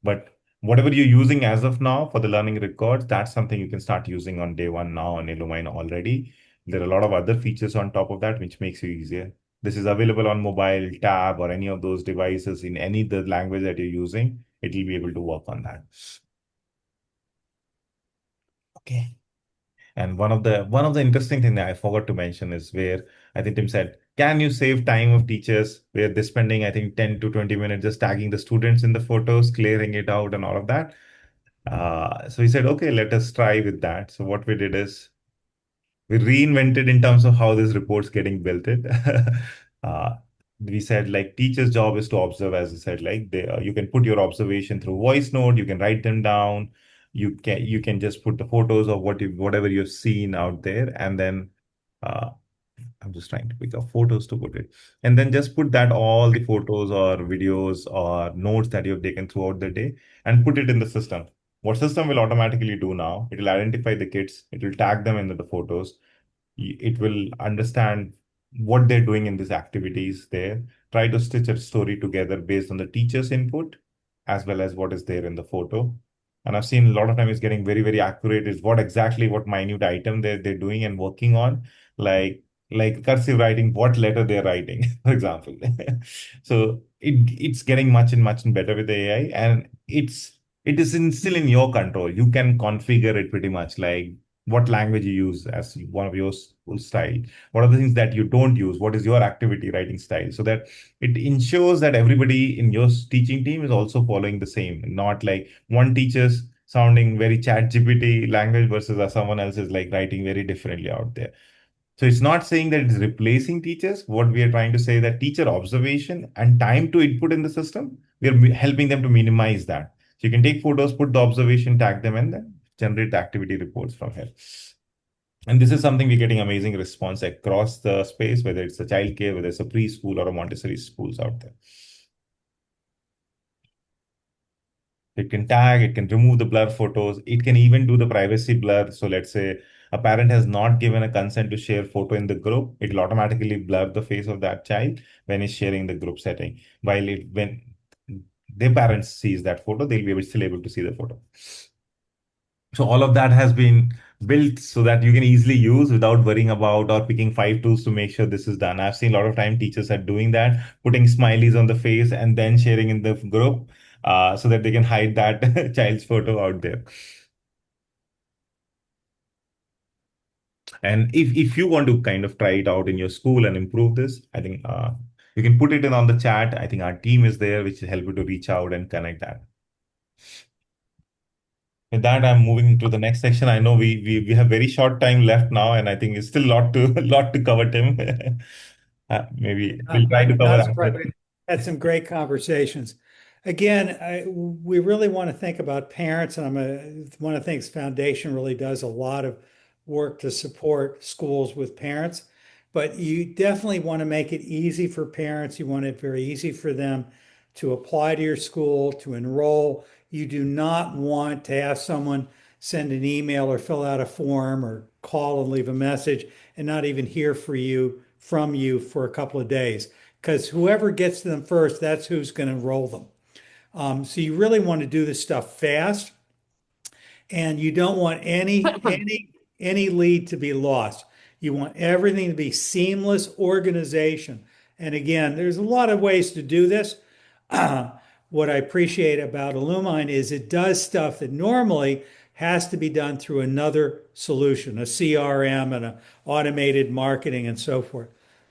But whatever you're using as of now for the learning records, that's something you can start using on day one now on Illumine already. There are a lot of other features on top of that, which makes it easier. This is available on mobile, tab, or any of those devices in any the language that you're using. It will be able to work on that. Okay. And one of the interesting thing that I forgot to mention is where I think Tim said, can you save time of teachers where they're spending, I think, 10 to 20 minutes just tagging the students in the photos, clearing it out and all of that. So he said, okay, let us try with that. So what we did is we reinvented in terms of how this report's getting built it. We said like teacher's job is to observe, as I said, like you can put your observation through voice note, you can write them down, you can just put the photos of whatever you've seen out there, and then uh, I'm just trying to pick up photos to put it, and then just put that all the photos or videos or notes that you've taken throughout the day and put it in the system. What system will automatically do now? It will identify the kids, it will tag them into the photos, it will understand what they're doing in these activities there, try to stitch a story together based on the teacher's input as well as what is there in the photo. And I've seen a lot of time it's getting very, very accurate is what minute item they're doing and working on, like cursive writing, what letter they're writing, for example. So it's getting much and much better with the AI, and still in your control. You can configure it pretty much like what language you use as one of your school style, what are the things that you don't use, what is your activity writing style, so that it ensures that everybody in your teaching team is also following the same, not like one teacher's sounding very chat GPT language versus someone else is like writing very differently out there. So it's not saying that it's replacing teachers. What we are trying to say that teacher observation and time to input in the system, we are helping them to minimize that. So you can take photos, put the observation, tag them, and then generate the activity reports from here. And this is something we're getting amazing response across the space, whether it's a childcare, whether it's a preschool or a Montessori schools out there. It can tag, it can remove the blur photos, it can even do the privacy blur. So let's say a parent has not given a consent to share photo in the group, it will automatically blur the face of that child when it's sharing the group setting. While when their parents sees that photo, they'll be still able to see the photo. So all of that has been built so that you can easily use without worrying about or picking 5 tools to make sure this is done. I've seen a lot of time teachers are doing that, putting smileys on the face and then sharing in the group so that they can hide that child's photo out there. And if you want to kind of try it out in your school and improve this, I think you can put it in on the chat. I think our team is there, which will help you to reach out and connect that. With that, I'm moving to the next section. I know we have very short time left now, and I think it's still a lot to lot to cover, Tim. Maybe we'll try to cover Not after. surprised. We had some great conversations. Again, we really want to think about parents, and one of the things Foundation really does a lot of work to support schools with parents. But you definitely want to make it easy for parents. You want it very easy for them to apply to your school, to enroll. You do not want to have someone send an email or fill out a form or call and leave a message and not even hear from you for a couple of days, because whoever gets to them first, that's who's going to enroll them. So you really want to do this stuff fast, and you don't want any lead to be lost. You want everything to be seamless organization. And again, there's a lot of ways to do this. what I appreciate about illumine is it does stuff that normally has to be done through another solution, a CRM and a automated marketing and so forth.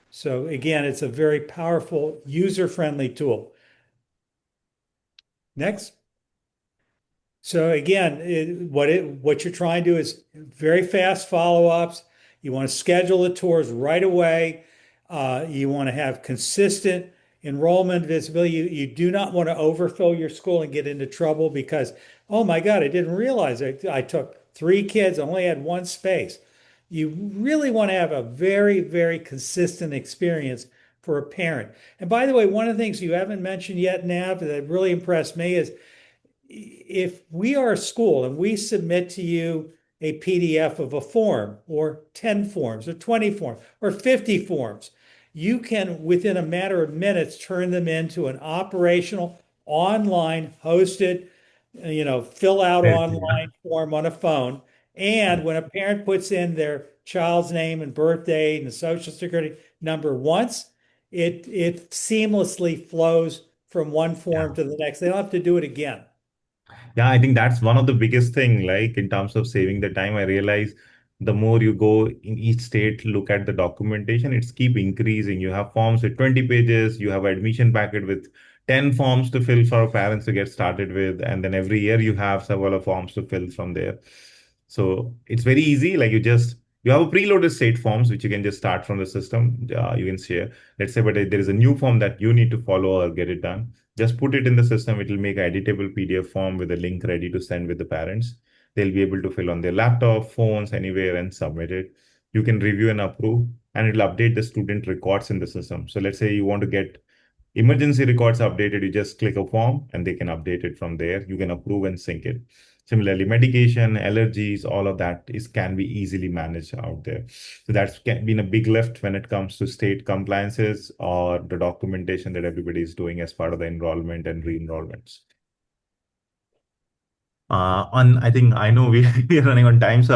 So again, it's a very powerful, user-friendly tool. Next. So again, what you're trying to do is very fast follow-ups. You want to schedule the tours right away. You want to have consistent enrollment visibility. You do not want to overfill your school and get into trouble because, oh my God, I didn't realize I took 3 kids, only had 1 space. You really want to have a very, very consistent experience for a parent. And by the way, one of the things you haven't mentioned yet, Nav, that really impressed me is if we are a school and we submit to you a PDF of a form or 10 forms or 20 forms or 50 forms, you can, within a matter of minutes, turn them into an operational, online, hosted, fill out online form on a phone. And when a parent puts in their child's name and birthday and the social security number once, it seamlessly flows from one form to the next. They don't have to do it again. Yeah, I think that's one of the biggest thing, like in terms of saving the time. I realize the more you go in each state, look at the documentation, it's keep increasing. You have forms with 20 pages, you have admission packet with 10 forms to fill for parents to get started with, and then every year you have several forms to fill from there. So it's very easy. Like you have a preloaded state forms which you can just start from the system. You can share. Let's say, but there is a new form that you need to follow or get it done, just put it in the system. It will make an editable PDF form with a link ready to send with the parents. They'll be able to fill on their laptop, phones, anywhere and submit it. You can review and approve, and it'll update the student records in the system. So let's say you want to get emergency records updated, you just click a form and they can update it from there. You can approve and sync it. Similarly, medication, allergies, all of that can be easily managed out there. So that's been a big lift when it comes to state compliances or the documentation that everybody is doing as part of the enrollment and re-enrollments. I think I know we are running on time, so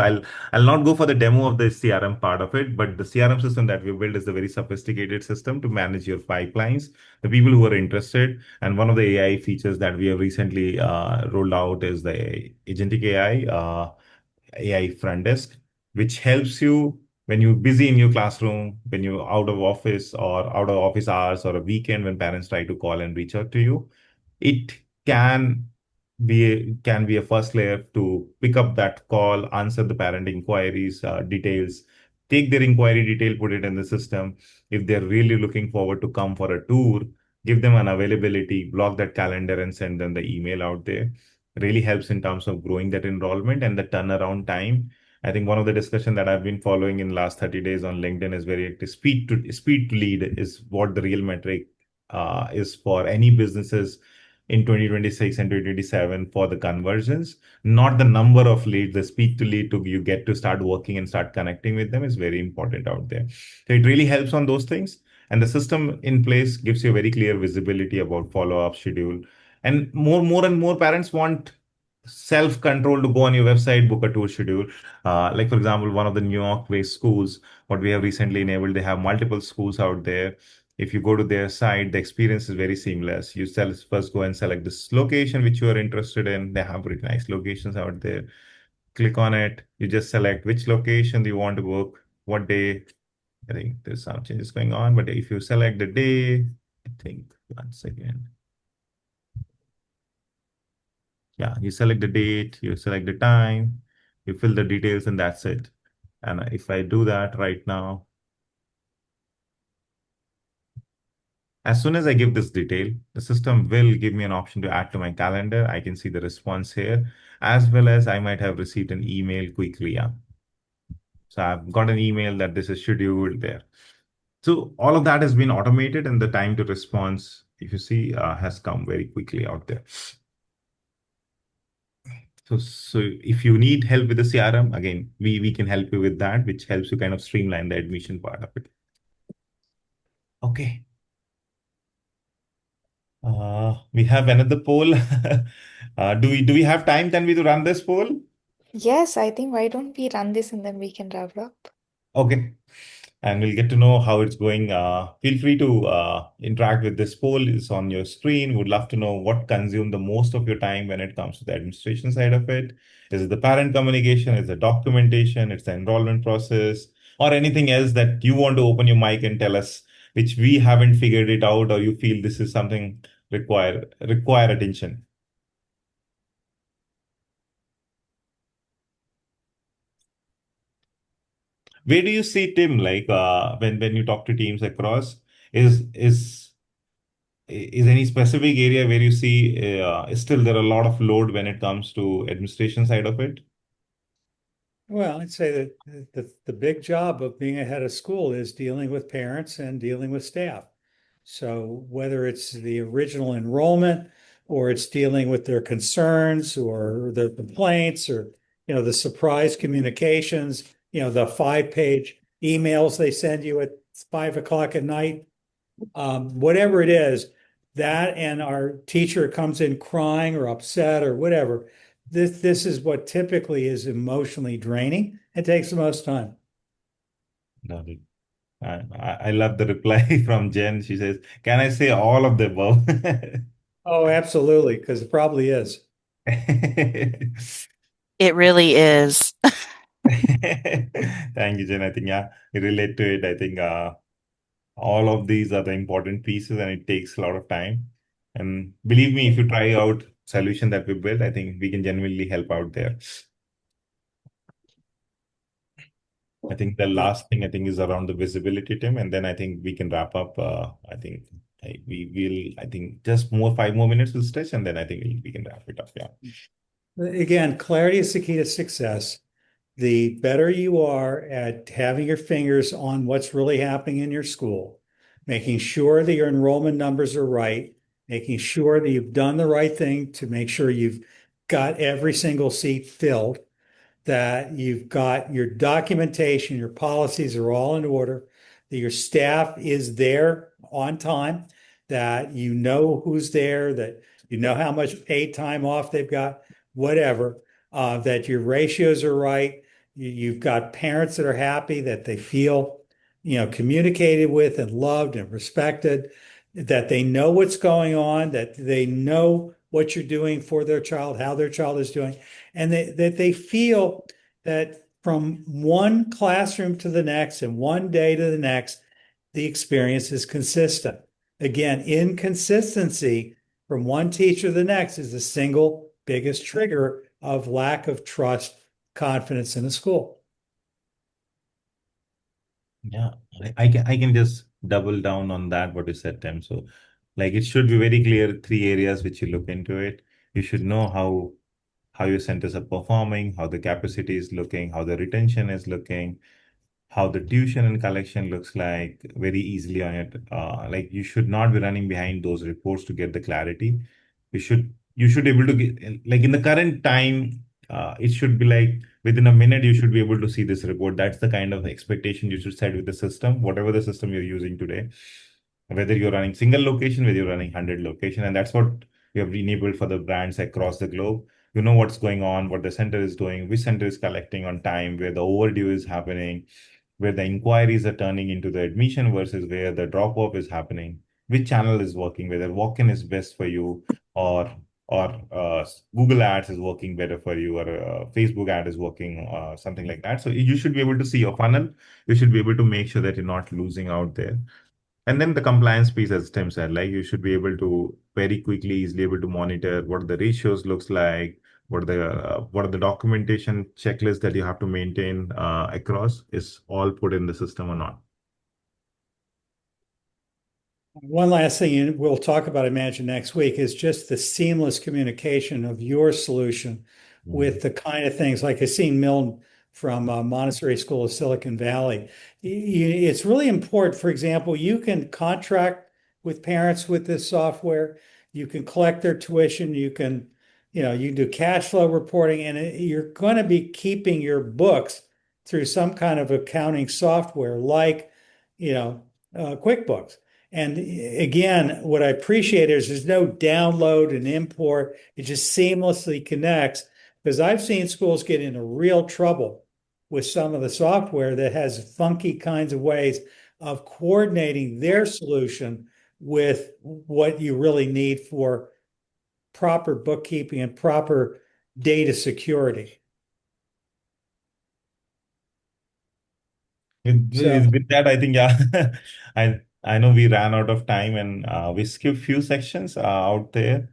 I'll not go for the demo of the CRM part of it, but the CRM system that we built is a very sophisticated system to manage your pipelines. The people who are interested, and one of the AI features that we have recently rolled out is the agentic AI front desk, which helps you when you're busy in your classroom, when you're out of office or out of office hours or a weekend when parents try to call and reach out to you. It can be a first layer to pick up that call, answer the parent inquiries, details, take their inquiry detail, put it in the system. If they're really looking forward to come for a tour, give them an availability, block that calendar and send them the email out there. Really helps in terms of growing that enrollment and the turnaround time. I think one of the discussion that I've been following in the last 30 days on LinkedIn is very active. Speed to lead is what the real metric is for any businesses in 2026 and 2027 for the conversions, not the number of leads. The speed to lead to you get to start working and start connecting with them is very important out there. So it really helps on those things. And the system in place gives you a very clear visibility about follow-up schedule. And more and more parents want self-control to go on your website, book a tour schedule. Like for example, one of the New York-based schools, what we have recently enabled, they have multiple schools out there. If you go to their site, the experience is very seamless. You first go and select this location which you are interested in. They have very nice locations out there. Click on it. You just select which location you want to book, what day. I think there's some changes going on, but if you select the day, I think one second. Yeah, you select the date, you select the time, you fill the details, and that's it. And if I do that right now, as soon as I give this detail, the system will give me an option to add to my calendar. I can see the response here, as well as I might have received an email quickly. Yeah. So I've got an email that this is scheduled there. So all of that has been automated, and the time to response, if you see, has come very quickly out there. So if you need help with the CRM, again, we can help you with that, which helps you kind of streamline the admission part of it. Okay. We have another poll. Do we have time, Tanvi, to run this poll? Yes, I think why don't we run this and then we can wrap it up? Okay. and we'll get to know how it's going. Feel free to interact with this poll. It's on your screen. Would love to know what consumed the most of your time when it comes to the administration side of it. Is it the parent communication? Is it documentation? It's the enrollment process, or anything else that you want to open your mic and tell us, which we haven't figured it out, or you feel this is something require attention. Where do you see Tim, like when you talk to teams across? Is is any specific area where you see still there are a lot of load when it comes to administration side of it? Well, I'd say that the big job of being a head of school is dealing with parents and dealing with staff. So whether it's the original enrollment or it's dealing with their concerns or their complaints or, the surprise communications, the 5-page emails they send you at 5 o'clock at night, whatever it is, that and our teacher comes in crying or upset or whatever. This is what typically is emotionally draining. It takes the most time. Got it. I love the reply from Jen. She says, "Can I say all of the above?" Oh, absolutely, because it probably is. It really is. Thank you, Jen. I think, yeah, you relate to it. I think all of these are the important pieces and it takes a lot of time. And believe me, if you try out solution that we built, I think we can genuinely help out there. I think the last thing I think is around the visibility, Tim, and then I think we can wrap up. I think we will. I think just 5 more minutes will stretch, and then I think we can wrap it up. Yeah. Again, clarity is the key to success. The better you are at having your fingers on what's really happening in your school, making sure that your enrollment numbers are right, making sure that you've done the right thing to make sure you've got every single seat filled, that you've got your documentation, your policies are all in order, that your staff is there on time, that you know who's there, that you know how much paid time off they've got, whatever, that your ratios are right. You've got parents that are happy, that they feel, communicated with and loved and respected, that they know what's going on, that they know what you're doing for their child, how their child is doing, and that they feel that from one classroom to the next and one day to the next, the experience is consistent. Again, inconsistency from one teacher to the next is the single biggest trigger of lack of trust, confidence in a school. Yeah, I can just double down on that what you said, Tim. So, like it should be very clear 3 areas which you look into it. You should know how your centers are performing, how the capacity is looking, how the retention is looking, how the tuition and collection looks like very easily on it. Like you should not be running behind those reports to get the clarity. You should able to get like in the current time, it should be like within a minute you should be able to see this report. That's the kind of expectation you should set with the system, whatever the system you're using today, whether you're running single location, whether you're running 100 location, and that's what we have enabled for the brands across the globe. You know what's going on, what the center is doing, which center is collecting on time, where the overdue is happening, where the inquiries are turning into the admission versus where the drop off is happening, which channel is working, whether walk-in is best for you or Google Ads is working better for you, or Facebook ad is working, something like that. So you should be able to see your funnel. You should be able to make sure that you're not losing out there. And then the compliance piece, as Tim said, like you should be able to very quickly, easily able to monitor what the ratios looks like, what are the documentation checklists that you have to maintain across is all put in the system or not. One last thing we'll talk about, I imagine, next week is just the seamless communication of your solution with the kind of things like I've seen Milne from Montessori School of Silicon Valley. It's really important. For example, you can contract with parents with this software. You can collect their tuition. You can do cash flow reporting, and you're going to be keeping your books through some kind of accounting software like, QuickBooks. And again, what I appreciate is there's no download and import. It just seamlessly connects, because I've seen schools get into real trouble with some of the software that has funky kinds of ways of coordinating their solution with what you really need for proper bookkeeping and proper data security. With that, I think, yeah, I know we ran out of time and we skipped few sections out there,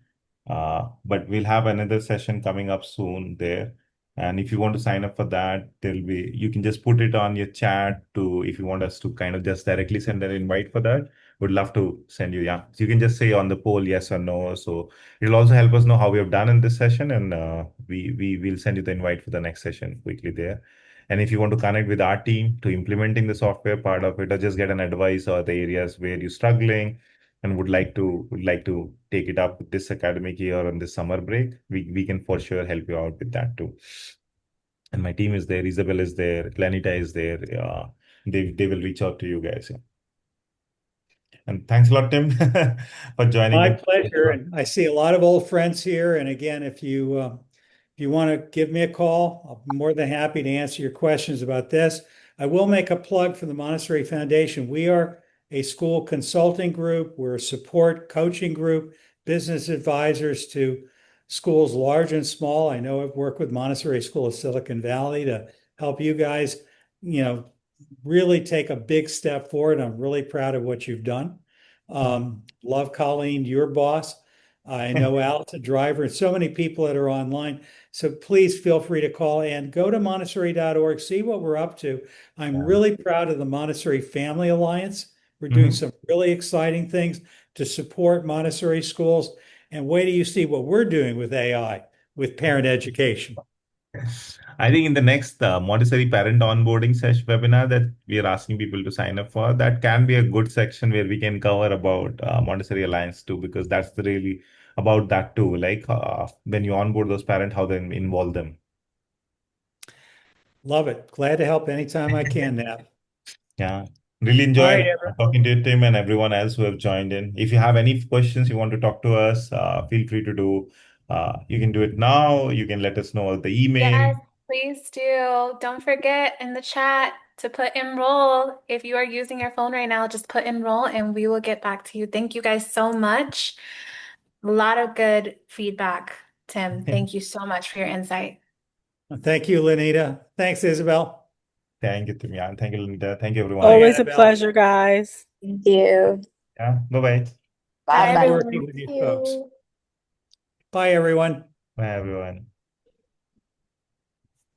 but we'll have another session coming up soon there. And if you want to sign up for that, you can just put it on your chat to, if you want us to kind of just directly send an invite for that, would love to send you. Yeah. So you can just say on the poll, yes or no. So it'll also help us know how we have done in this session. And we will send you the invite for the next session quickly there. And if you want to connect with our team to implementing the software part of it, or just get an advice or the areas where you're struggling and would like to take it up this academic year or on this summer break, we can for sure help you out with that too. And my team is there, Isabel is there, Planita is there. They will reach out to you guys. Yeah. And thanks a lot, Tim, for joining My in. pleasure. And I see a lot of old friends here. And again, if you want to give me a call, I'm more than happy to answer your questions about this. I will make a plug for the Montessori Foundation. We are a school consulting group. We're a support coaching group, business advisors to schools large and small. I know I've worked with Montessori School of Silicon Valley to help you guys, really take a big step forward. I'm really proud of what you've done. Love Colleen, your boss. I know Al's a driver and so many people that are online. So please feel free to call and go to Montessori.org, see what we're up to. I'm really proud of the Montessori Family Alliance. We're doing some really exciting things to support Montessori schools. And wait till you see what we're doing with AI, with parent education. I think in the next Montessori parent onboarding session webinar that we are asking people to sign up for, that can be a good section where we can cover about Montessori Alliance too, because that's really about that too. Like when you onboard those parents, how they involve them. Love it. Glad to help anytime I can, Nav. Yeah. Really All right, enjoyed everyone. talking to you, Tim, and everyone else who have joined in. If you have any questions you want to talk to us, feel free to do. You can do it now. You can let us know at the email. Yes, please do. Don't forget in the chat to put enroll. If you are using your phone right now, just put enroll and we will get back to you. Thank you guys so much. A lot of good feedback, Tim. Thank you so much for your insight. Thank you, Lenita. Thanks, Isabel. Thank you, Tim. Yeah. Thank you, Linda. Thank you, everyone. Always a Annabelle. pleasure, guys. Thank you. Yeah. Bye-bye. Bye, Love everyone. working with you Thank folks. you. Bye, everyone. Bye, everyone.